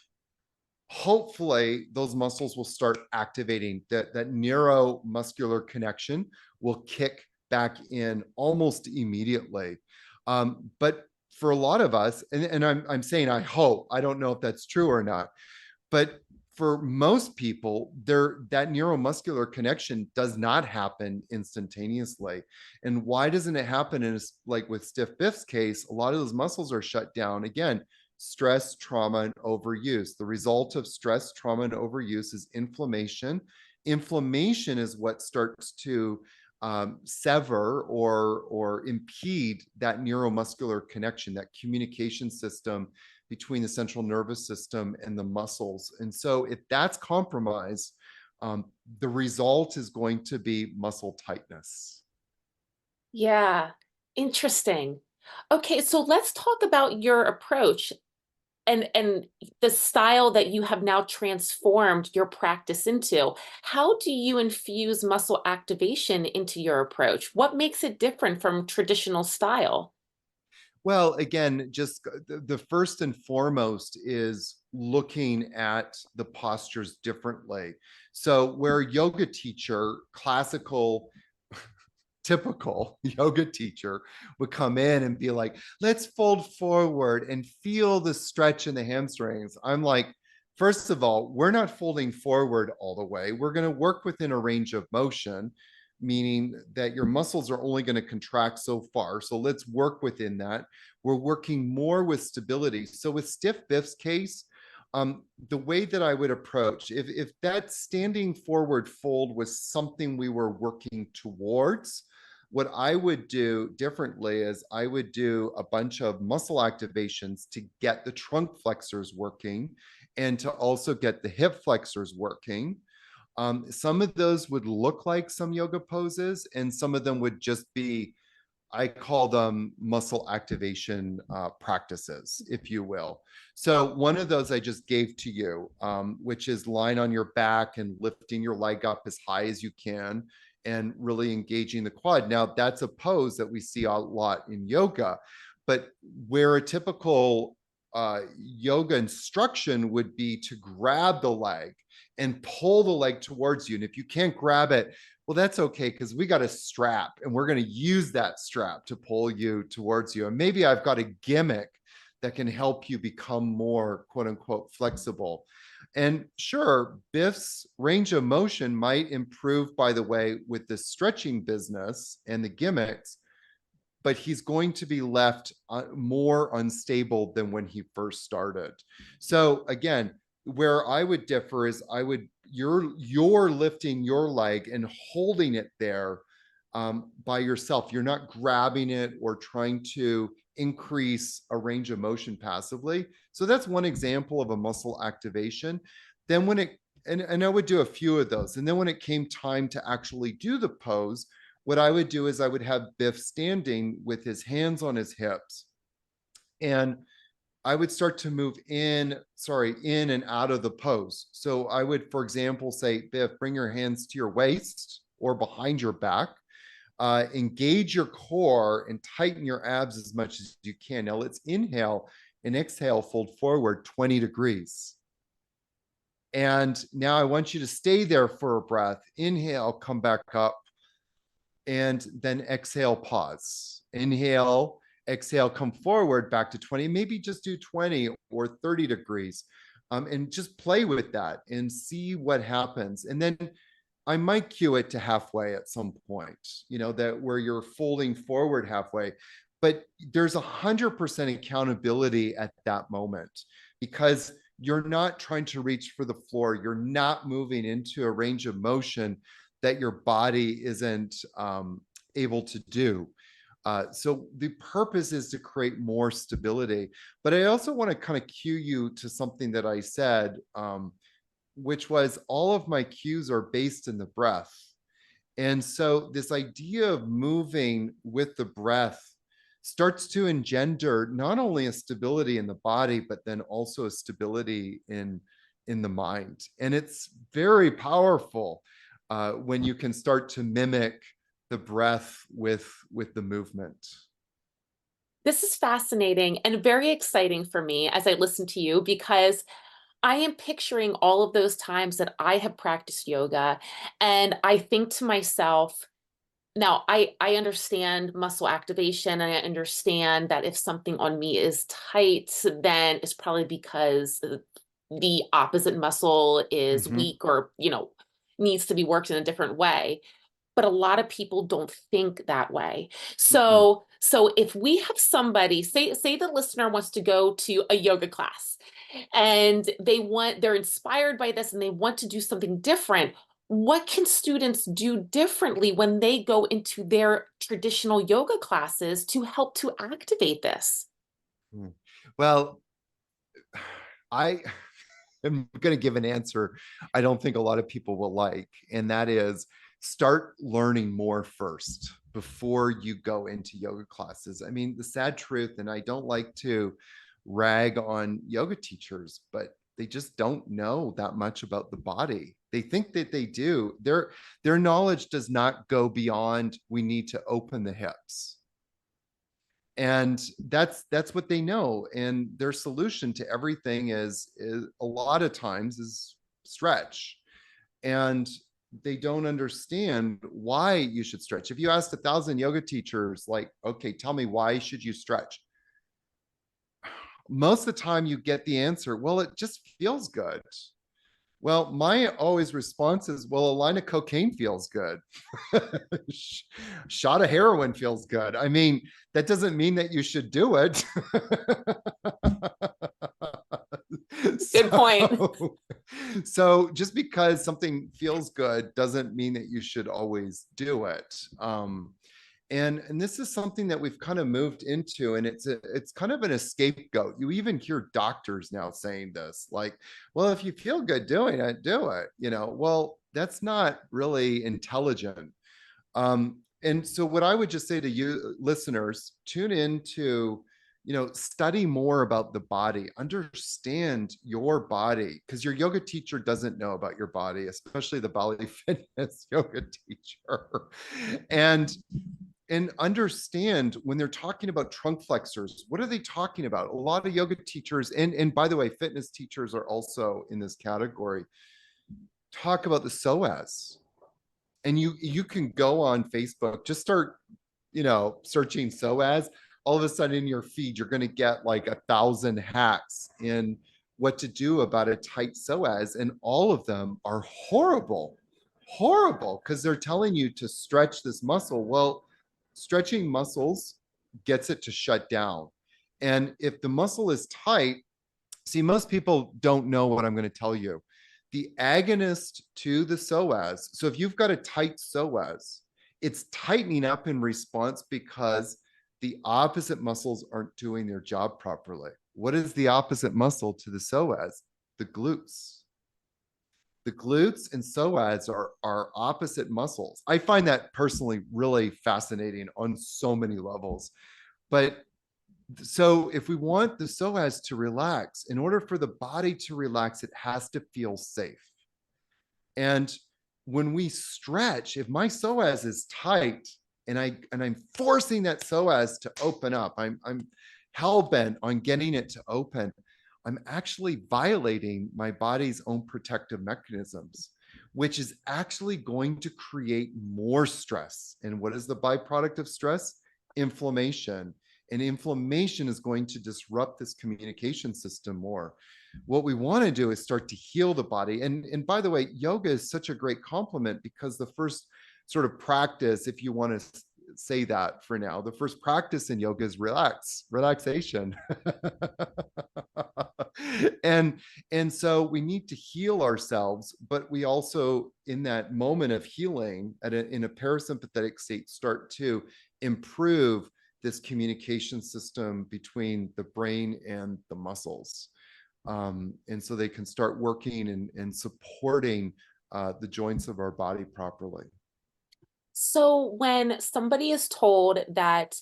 hopefully those muscles will start activating. That neuromuscular connection will kick back in almost immediately. But for a lot of us, and I'm saying I hope, I don't know if that's true or not, but for most people, that neuromuscular connection does not happen instantaneously. And why doesn't it happen? And it's like with Stiff Biff's case, a lot of those muscles are shut down. Again, stress, trauma, and overuse. The result of stress, trauma, and overuse is inflammation. Inflammation is what starts to sever or impede that neuromuscular connection, that communication system between the central nervous system and the muscles. And so if that's compromised, the result is going to be muscle tightness. Yeah, interesting. Okay, so let's talk about your approach and the style that you have now transformed your practice into. How do you infuse muscle activation into your approach? What makes it different from traditional style? Well, again, just the first and foremost is looking at the postures differently. So, where a yoga teacher, classical typical yoga teacher would come in and be like, let's fold forward and feel the stretch in the hamstrings. I'm like, first of all, we're not folding forward all the way. We're going to work within a range of motion, meaning that your muscles are only going to contract so far. So let's work within that. We're working more with stability. So with stiff Biff's case, the way that I would approach, if that standing forward fold was something we were working towards, what I would do differently is I would do a bunch of muscle activations to get the trunk flexors working and to also get the hip flexors working. Some of those would look like some yoga poses, and some of them would just be, I call them muscle activation practices, if you will. So one of those I just gave to you, which is lying on your back and lifting your leg up as high as you can and really engaging the quad. Now, that's a pose that we see a lot in yoga, but where a typical yoga instruction would be to grab the leg and pull the leg towards you. And if you can't grab it, well, that's okay, because we got a strap and we're going to use that strap to pull you towards you. And maybe I've got a gimmick that can help you become more quote unquote flexible. And sure, Biff's range of motion might improve, by the way, with the stretching business and the gimmicks, but he's going to be left more unstable than when he first started. So again, where I would differ is you're lifting your leg and holding it there by yourself. You're not grabbing it or trying to increase a range of motion passively. So that's one example of a muscle activation. Then when it and I would do a few of those. And then when it came time to actually do the pose, what I would do is I would have Biff standing with his hands on his hips. And I would start to move in and out of the pose. So I would, for example, say, Biff, bring your hands to your waist or behind your back. Engage your core and tighten your abs as much as you can. Now let's inhale and exhale, fold forward 20 degrees. And now I want you to stay there for a breath. Inhale, come back up, and then exhale, pause. Inhale, exhale, come forward back to 20, maybe just do 20 or 30 degrees, and just play with that and see what happens. And then I might cue it to halfway at some point, that where you're folding forward halfway, but there's 100% accountability at that moment, because you're not trying to reach for the floor. You're not moving into a range of motion that your body isn't able to do. So the purpose is to create more stability. But I also want to kind of cue you to something that I said, which was all of my cues are based in the breath. And so this idea of moving with the breath starts to engender not only a stability in the body, but then also a stability in the mind. And it's very powerful when you can start to mimic the breath with the movement. This is fascinating and very exciting for me as I listen to you, because I am picturing all of those times that I have practiced yoga, and I think to myself, now I understand muscle activation, and I understand that if something on me is tight, then it's probably because the opposite muscle is Mhm. weak, or, needs to be worked in a different way. But a lot of people don't think that way. Mm-mm. So if we have somebody, say the listener wants to go to a yoga class, and they're inspired by this and they want to do something different, what can students do differently when they go into their traditional yoga classes to help to activate this? Mm. Well, I am going to give an answer I don't think a lot of people will like, and that is start learning more first before you go into yoga classes. I mean, the sad truth, and I don't like to rag on yoga teachers, but they just don't know that much about the body. They think that they do. Their knowledge does not go beyond we need to open the hips, and that's what they know. And their solution to everything is a lot of times is stretch. And they don't understand why you should stretch. If you asked 1,000 yoga teachers, like, okay, tell me, why should you stretch? Most of the time you get the answer, well, it just feels good. Well, my always response is, well, a line of cocaine feels good. Shot of heroin feels good. I mean, that doesn't mean that you should do it. Good point. so, so just because something feels good doesn't mean that you should always do it. And this is something that we've kind of moved into, and it's kind of an scapegoat. You even hear doctors now saying this, like, well, if you feel good doing it, do it. Well, that's not really intelligent. And so what I would just say to you listeners, tune into, study more about the body, understand your body, because your yoga teacher doesn't know about your body, especially the body fitness yoga teacher. And and understand when they're talking about trunk flexors, what are they talking about? A lot of yoga teachers, and by the way, fitness teachers are also in this category, talk about the psoas. And you can go on Facebook, just start, searching psoas. All of a sudden in your feed, you're going to get like 1,000 hacks in what to do about a tight psoas, and all of them are horrible, because they're telling you to stretch this muscle. Well, stretching muscles gets it to shut down. And if the muscle is tight, see, most people don't know what I'm going to tell you. The agonist to the psoas, so if you've got a tight psoas, it's tightening up in response because the opposite muscles aren't doing their job properly. What is the opposite muscle to the psoas? The glutes. The glutes and psoas are opposite muscles. I find that personally really fascinating on so many levels. But so if we want the psoas to relax, in order for the body to relax, it has to feel safe. And when we stretch, if my psoas is tight and I'm forcing that psoas to open up, I'm hell bent on getting it to open, I'm actually violating my body's own protective mechanisms, which is actually going to create more stress. And what is the byproduct of stress? Inflammation. And inflammation is going to disrupt this communication system more. What we want to do is start to heal the body. And by the way, yoga is such a great complement, because the first sort of practice, if you want to say that for now, the first practice in yoga is relaxation. and and so we need to heal ourselves, but we also, in that moment of healing, in a parasympathetic state, start to improve this communication system between the brain and the muscles. And so they can start working and supporting the joints of our body properly. So when somebody is told that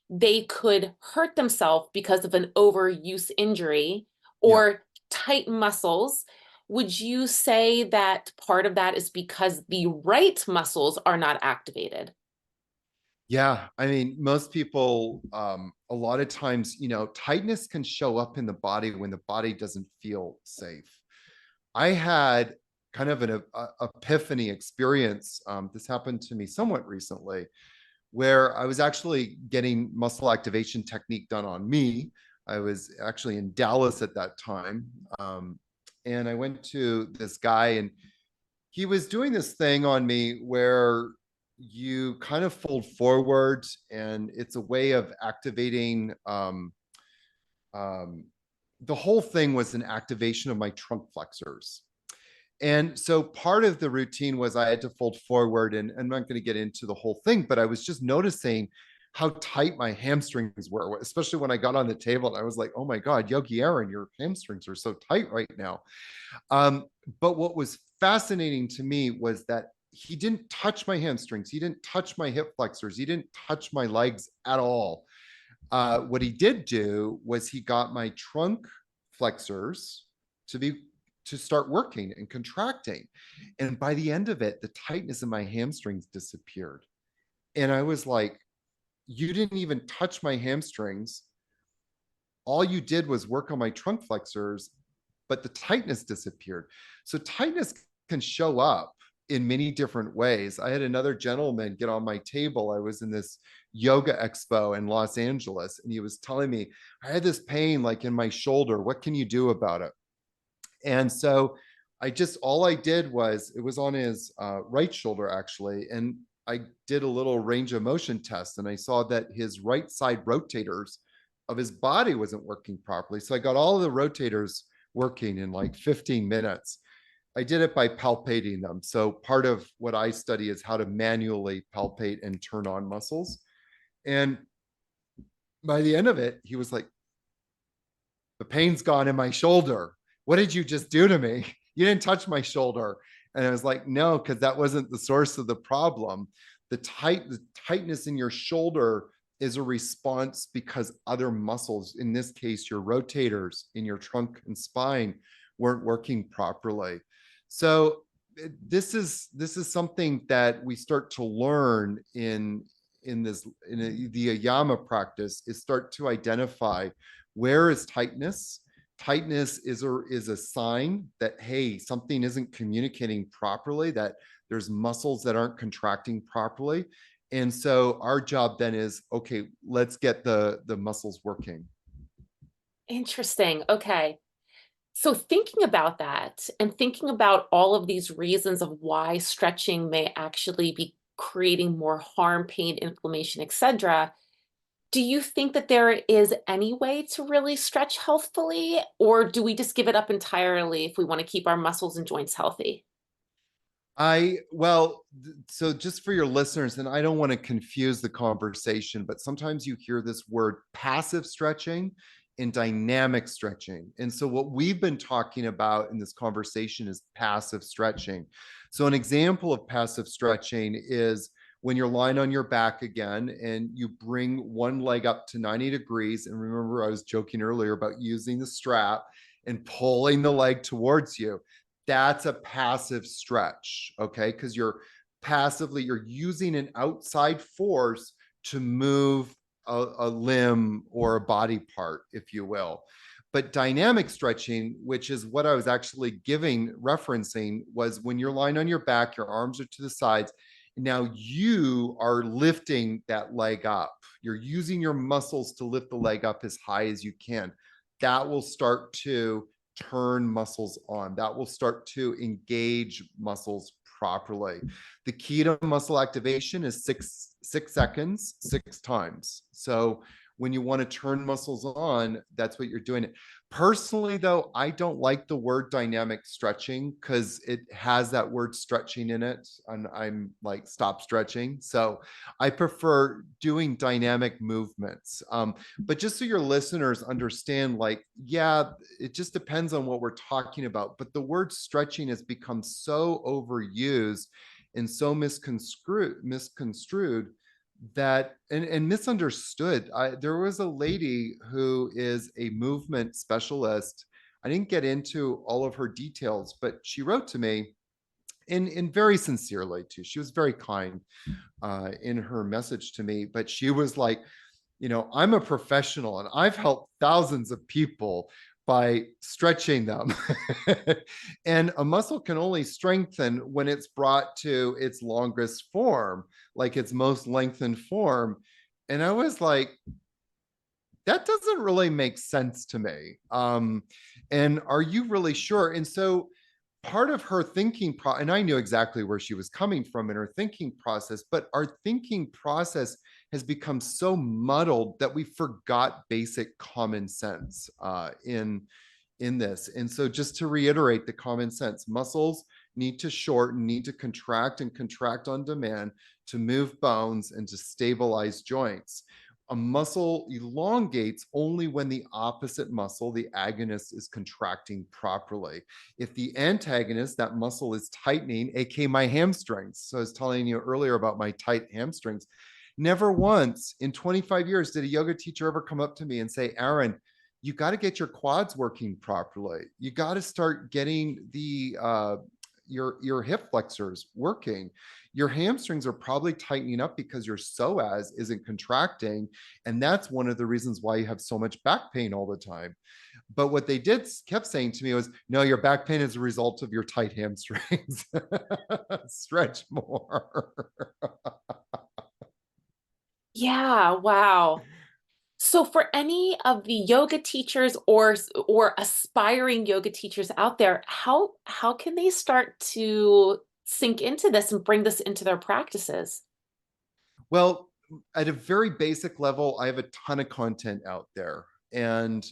they could hurt themselves because of an overuse injury Yeah. or tight muscles, would you say that part of that is because the right muscles are not activated? Yeah. I mean, most people, a lot of times, tightness can show up in the body when the body doesn't feel safe. I had kind of an epiphany experience. This happened to me somewhat recently, where I was actually getting muscle activation technique done on me. I was actually in Dallas at that time. And I went to this guy, and he was doing this thing on me where you kind of fold forward, and it's a way of activating. Um, the whole thing was an activation of my trunk flexors. And so part of the routine was I had to fold forward, and I'm not going to get into the whole thing, but I was just noticing how tight my hamstrings were, especially when I got on the table. And I was like, oh my God, Yogi Aaron, your hamstrings are so tight right now. But what was fascinating to me was that he didn't touch my hamstrings. He didn't touch my hip flexors. He didn't touch my legs at all. What he did do was he got my trunk flexors to be to start working and contracting. And by the end of it, the tightness in my hamstrings disappeared. And I was like, you didn't even touch my hamstrings. All you did was work on my trunk flexors, but the tightness disappeared. So tightness can show up in many different ways. I had another gentleman get on my table. I was in this yoga expo in Los Angeles, and he was telling me, I had this pain like in my shoulder. What can you do about it? And so all I did was, it was on his right shoulder actually. And I did a little range of motion test, and I saw that his right side rotators of his body wasn't working properly. So I got all of the rotators working in like 15 minutes. I did it by palpating them. So part of what I study is how to manually palpate and turn on muscles. And by the end of it, he was like, the pain's gone in my shoulder. What did you just do to me? You didn't touch my shoulder. And I was like, no, because that wasn't the source of the problem. The tightness in your shoulder is a response because other muscles, in this case, your rotators in your trunk and spine, weren't working properly. So this is something that we start to learn the Ayama practice, is start to identify where is tightness. Tightness is a sign that, hey, something isn't communicating properly, that there's muscles that aren't contracting properly. And so our job then is, okay, let's get the muscles working. Interesting. Okay. So, thinking about that and thinking about all of these reasons of why stretching may actually be creating more harm, pain, inflammation, etc., do you think that there is any way to really stretch healthfully, or do we just give it up entirely if we want to keep our muscles and joints healthy? So just for your listeners, and I don't want to confuse the conversation, but sometimes you hear this word passive stretching and dynamic stretching. And so what we've been talking about in this conversation is passive stretching. So an example of passive stretching is when you're lying on your back again and you bring one leg up to 90 degrees. And remember, I was joking earlier about using the strap and pulling the leg towards you. That's a passive stretch, okay? Because you're using an outside force to move a limb or a body part, if you will. But dynamic stretching, which is what I was actually referencing, was when you're lying on your back, your arms are to the sides. Now you are lifting that leg up. You're using your muscles to lift the leg up as high as you can. That will start to turn muscles on. That will start to engage muscles properly. The key to muscle activation is 6 seconds, 6 times. So when you want to turn muscles on, that's what you're doing. Personally, though, I don't like the word dynamic stretching because it has that word stretching in it. And I'm like, stop stretching. So I prefer doing dynamic movements. But just so your listeners understand, like, yeah, it just depends on what we're talking about. But the word stretching has become so overused and so misconstrued that and misunderstood. There was a lady who is a movement specialist. I didn't get into all of her details, but she wrote to me and very sincerely too. She was very kind in her message to me, but she was like, I'm a professional and I've helped thousands of people by stretching them. And a muscle can only strengthen when it's brought to its longest form, like its most lengthened form. And I was like, that doesn't really make sense to me. And are you really sure? And so part of her and I knew exactly where she was coming from in her thinking process, but our thinking process has become so muddled that we forgot basic common sense in this. And so just to reiterate the common sense, muscles need to shorten, need to contract and contract on demand to move bones and to stabilize joints. A muscle elongates only when the opposite muscle, the agonist, is contracting properly. If the antagonist, that muscle, is tightening, aka my hamstrings. So I was telling you earlier about my tight hamstrings. Never once in 25 years did a yoga teacher ever come up to me and say, Aaron, you got to get your quads working properly. You got to start getting your hip flexors working. Your hamstrings are probably tightening up because your psoas isn't contracting, and that's one of the reasons why you have so much back pain all the time. But what they did kept saying to me was, no, your back pain is a result of your tight hamstrings. Stretch more. Yeah, wow. So for any of the yoga teachers or aspiring yoga teachers out there, how can they start to sink into this and bring this into their practices? Well, at a very basic level, I have a ton of content out there. And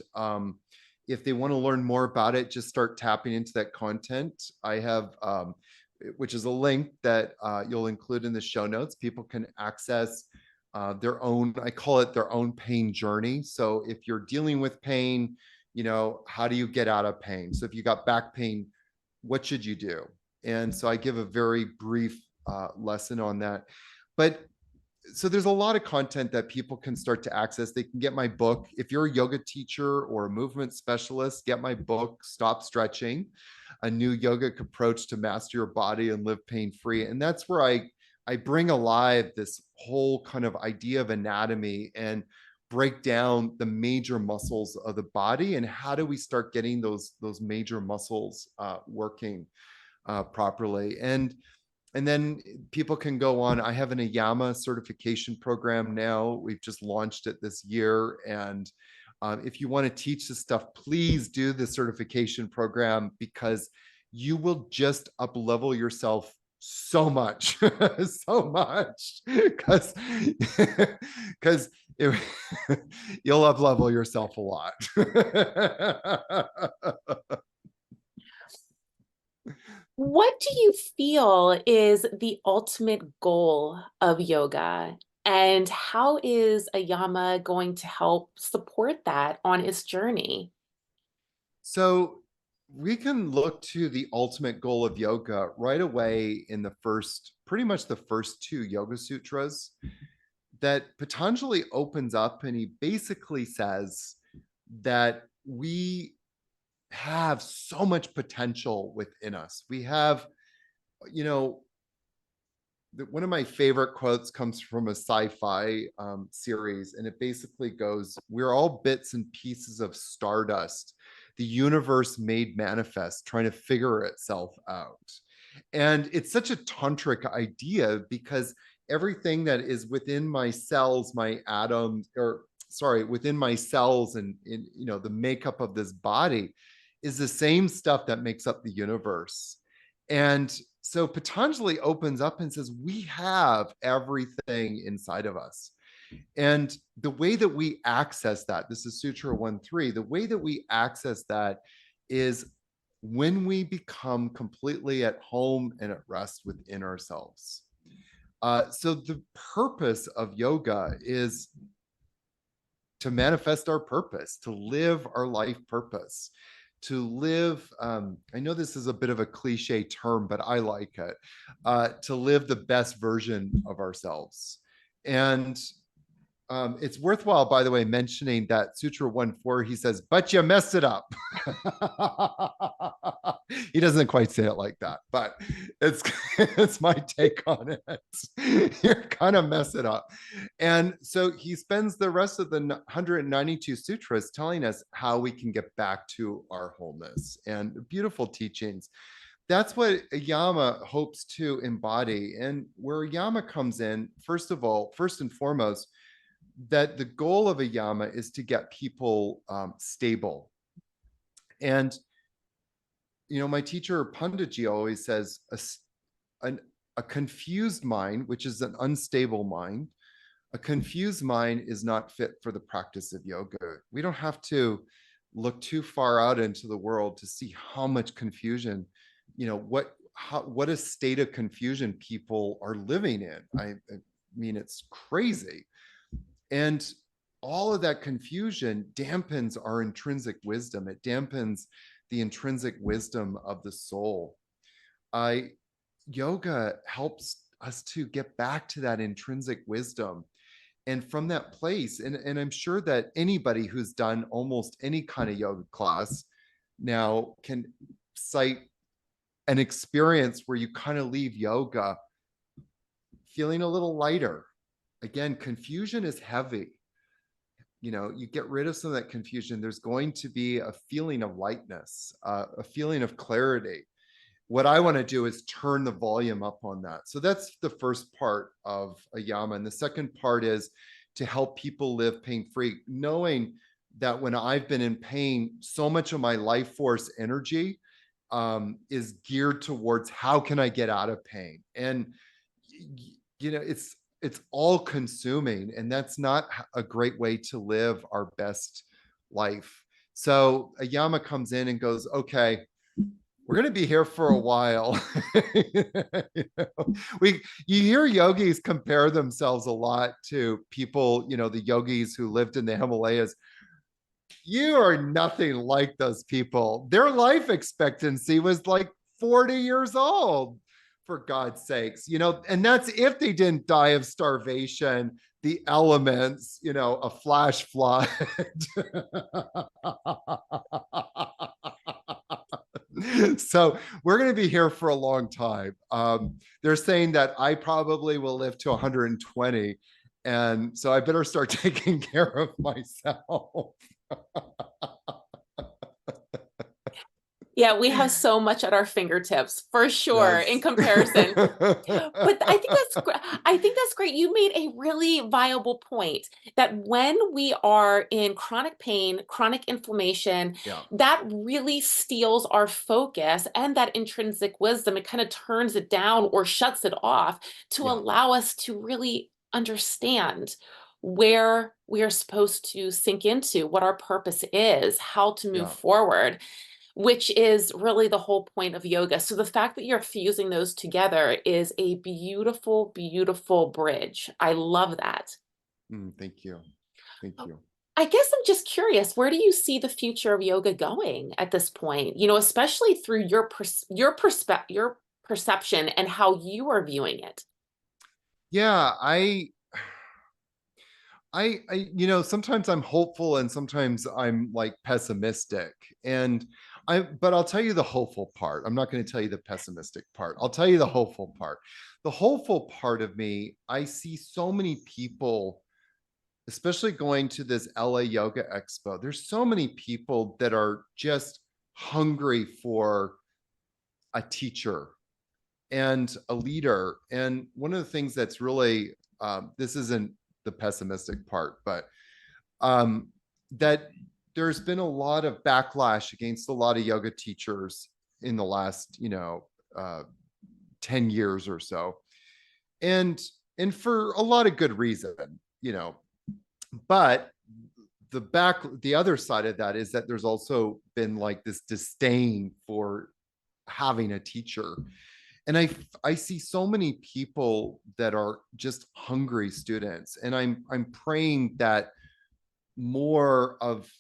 if they want to learn more about it, just start tapping into that content. I have, which is a link that you'll include in the show notes. People can access their own, I call it their own pain journey. So if you're dealing with pain, how do you get out of pain? So if you got back pain, what should you do? And so I give a very brief lesson on that. But so there's a lot of content that people can start to access. They can get my book. If you're a yoga teacher or a movement specialist, get my book, Stop Stretching, a new yogic approach to master your body and live pain-free. And that's where I bring alive this whole kind of idea of anatomy and break down the major muscles of the body and how do we start getting those major muscles working properly. And then people can go on. I have an Ayama certification program now. We've just launched it this year. And if you want to teach this stuff, please do the certification program because you will just up level yourself so much, so much, because because you'll up level yourself a lot. What do you feel is the ultimate goal of yoga? And how is Ayama going to help support that on its journey? So we can look to the ultimate goal of yoga right away in the first, pretty much the first two Yoga Sutras that Patanjali opens up and he basically says that we have so much potential within us. We have, you know, one of my favorite quotes comes from a sci-fi series, and it basically goes, "We're all bits and pieces of stardust, the universe made manifest, trying to figure itself out." And it's such a tantric idea because everything that is within my cells, my atoms, or sorry, within my cells and in the makeup of this body is the same stuff that makes up the universe. And so Patanjali opens up and says, we have everything inside of us. And the way that we access that, this is Sutra 1.3, the way that we access that is when we become completely at home and at rest within ourselves. So the purpose of yoga is to manifest our purpose, to live our life purpose, to live, I know this is a bit of a cliche term, but I like it, to live the best version of ourselves. And it's worthwhile, by the way, mentioning that Sutra 1.4, he says, but you messed it up. He doesn't quite say it like that, but it's it's my take on it. You're kind of mess it up. And so he spends the rest of the 192 sutras telling us how we can get back to our wholeness and beautiful teachings. That's what Ayama hopes to embody. And where Ayama comes in, first of all, first and foremost, that the goal of Ayama is to get people stable. And, my teacher Panditji always says a confused mind, which is an unstable mind, a confused mind is not fit for the practice of yoga. We don't have to look too far out into the world to see how much confusion, what a state of confusion people are living in. I mean, it's crazy. And all of that confusion dampens our intrinsic wisdom. It dampens the intrinsic wisdom of the soul. Yoga helps us to get back to that intrinsic wisdom. And from that place, and I'm sure that anybody who's done almost any kind of yoga class now can cite an experience where you kind of leave yoga feeling a little lighter. Again, confusion is heavy. you get rid of some of that confusion, there's going to be a feeling of lightness, a feeling of clarity. What I want to do is turn the volume up on that. So that's the first part of Ayama. And the second part is to help people live pain free, knowing that when I've been in pain, so much of my life force energy is geared towards how can I get out of pain? And it's all consuming, and that's not a great way to live our best life. So Ayama comes in and goes, okay, we're going to be here for a while. you you hear yogis compare themselves a lot to people, the yogis who lived in the Himalayas. You are nothing like those people. Their life expectancy was like 40 years old, for God's sakes, and that's if they didn't die of starvation, the elements, a flash flood. So we're going to be here for a long time. They're saying that I probably will live to 120. And so I better start taking care of myself. Yeah, we have so much at our fingertips for sure in Yes. comparison. But I think that's great. You made a really viable point that when we are in chronic pain, chronic inflammation, Yeah. that really steals our focus and that intrinsic wisdom. It kind of turns it down or shuts it off to Yeah. allow us to really understand where we are supposed to sink into, what our purpose is, how to move Yeah. forward, which is really the whole point of yoga. So the fact that you're fusing those together is a beautiful, beautiful bridge. I love that. Thank you. Thank Oh, you. I guess I'm just curious, where do you see the future of yoga going at this point? Especially through your perception and how you are viewing it. Yeah, sometimes I'm hopeful and sometimes I'm like pessimistic. And but I'll tell you the hopeful part. I'm not going to tell you the pessimistic part. I'll tell you the hopeful part. The hopeful part of me, I see so many people, especially going to this LA Yoga Expo. There's so many people that are just hungry for a teacher and a leader. And one of the things that's really, this isn't the pessimistic part, but um, that there's been a lot of backlash against a lot of yoga teachers in the last, uh, 10 years or so. And for a lot of good reason, you know, but the other side of that is that there's also been like this disdain for having a teacher. And I see so many people that are just hungry students, and I'm praying that more of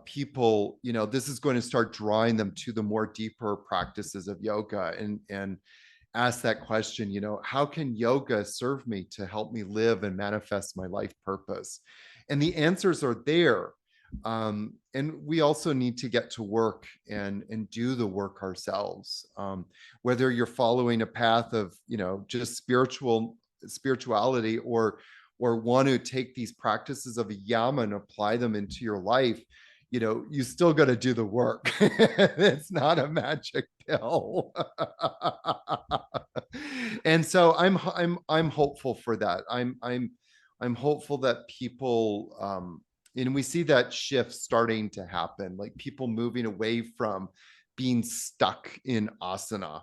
people, this is going to start drawing them to the more deeper practices of yoga, and ask that question, how can yoga serve me to help me live and manifest my life purpose? And the answers are there. And we also need to get to work and do the work ourselves. Whether you're following a path of, just spirituality, or want to take these practices of yama and apply them into your life, you still got to do the work. It's not a magic pill. And so I'm hopeful for that. I'm hopeful that people, and we see that shift starting to happen, like people moving away from being stuck in asana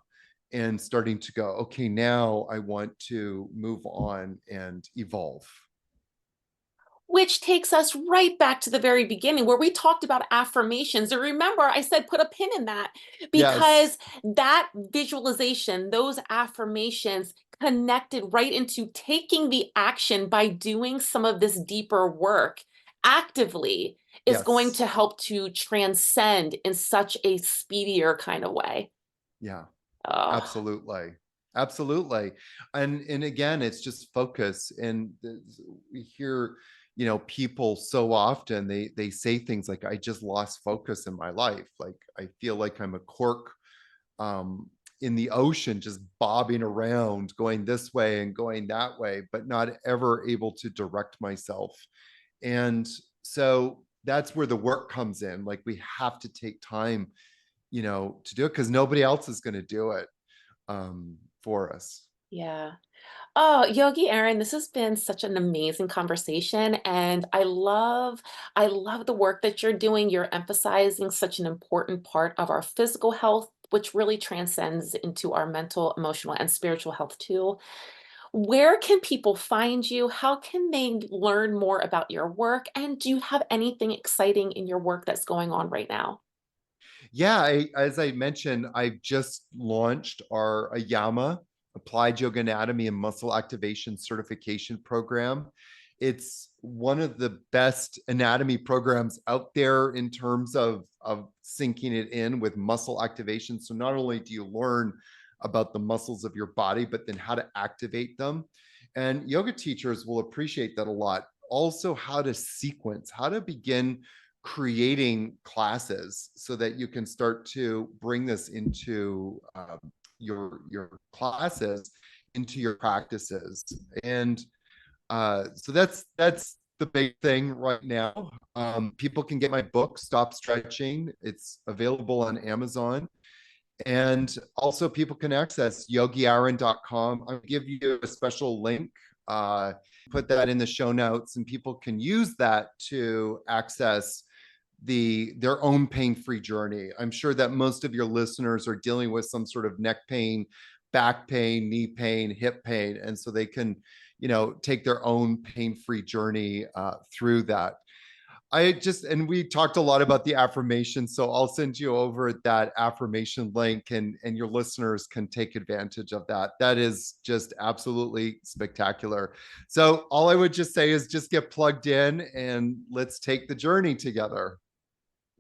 and starting to go, okay, now I want to move on and evolve. Which takes us right back to the very beginning where we talked about affirmations. And remember, I said put a pin in that Yes. because that visualization, those affirmations connected right into taking the action by doing some of this deeper work actively is going Yes. to help to transcend in such a speedier kind of way. Yeah. Oh. Absolutely. Absolutely. And again, it's just focus. And we hear, people so often they say things like, I just lost focus in my life. Like I feel like I'm a cork um in the ocean, just bobbing around, going this way and going that way, but not ever able to direct myself. And So that's where the work comes in. Like we have to take time, to do it because nobody else is going to do it for us. Yeah. Oh, Yogi Aaron, this has been such an amazing conversation, and I love the work that you're doing. You're emphasizing such an important part of our physical health, which really transcends into our mental, emotional, and spiritual health too. Where can people find you? How can they learn more about your work? And do you have anything exciting in your work that's going on right now? Yeah, as I mentioned, I just launched our Ayama Applied Yoga Anatomy and Muscle Activation Certification Program. It's one of the best anatomy programs out there in terms of sinking it in with muscle activation. So not only do you learn about the muscles of your body, but then how to activate them. And yoga teachers will appreciate that a lot. Also, how to sequence, how to begin creating classes so that you can start to bring this into your classes, into your practices. And so that's the big thing right now. People can get my book, Stop Stretching. It's available on Amazon. And also people can access yogiaaron.com. I'll give you a special link, put that in the show notes, and people can use that to access their own pain-free journey. I'm sure that most of your listeners are dealing with some sort of neck pain, back pain, knee pain, hip pain, and so they can, take their own pain-free journey through that. And we talked a lot about the affirmation, so I'll send you over that affirmation link, and your listeners can take advantage of that. That is just absolutely spectacular. So all I would just say is just get plugged in and let's take the journey together.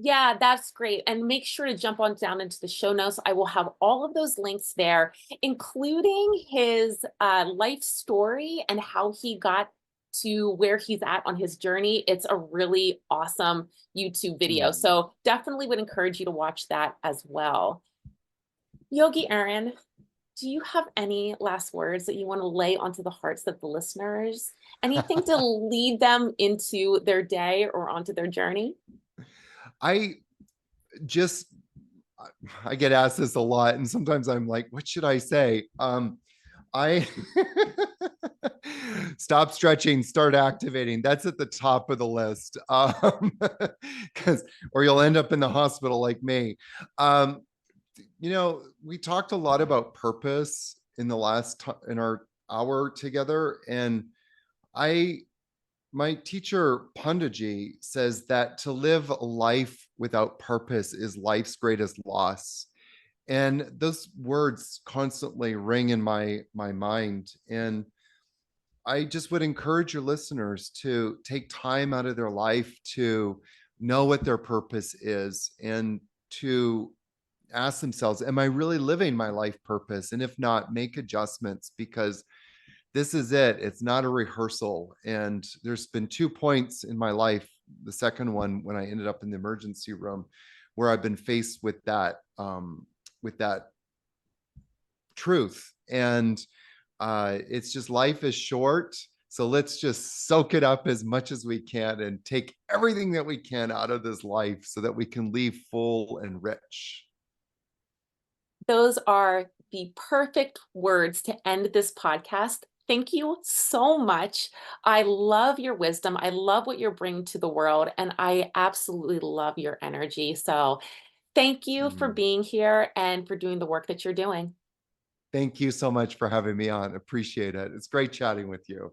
Yeah, that's great. And make sure to jump on down into the show notes. I will have all of those links there, including his life story and how he got to where he's at on his journey. It's a really awesome YouTube video. Mm. So definitely would encourage you to watch that as well. Yogi Aaron, do you have any last words that you want to lay onto the hearts of the listeners? Anything to lead them into their day or onto their journey? I just I get asked this a lot, and sometimes I'm like, what should I say? I stop stretching, start activating. That's at the top of the list, because or you'll end up in the hospital like me. Um, we talked a lot about purpose in the in our hour together, and I my teacher Pundaji says that to live a life without purpose is life's greatest loss. And those words constantly ring in my mind. And I just would encourage your listeners to take time out of their life to know what their purpose is and to ask themselves, am I really living my life purpose? And if not, make adjustments because this is it. It's not a rehearsal. And there's been 2 points in my life. The second one, when I ended up in the emergency room, where I've been faced with that truth. And it's just life is short. So let's just soak it up as much as we can and take everything that we can out of this life so that we can leave full and rich. Those are the perfect words to end this podcast. Thank you so much. I love your wisdom. I love what you're bringing to the world, and I absolutely love your energy. So, thank you for Mm. being here and for doing the work that you're doing. Thank you so much for having me on. Appreciate it. It's great chatting with you.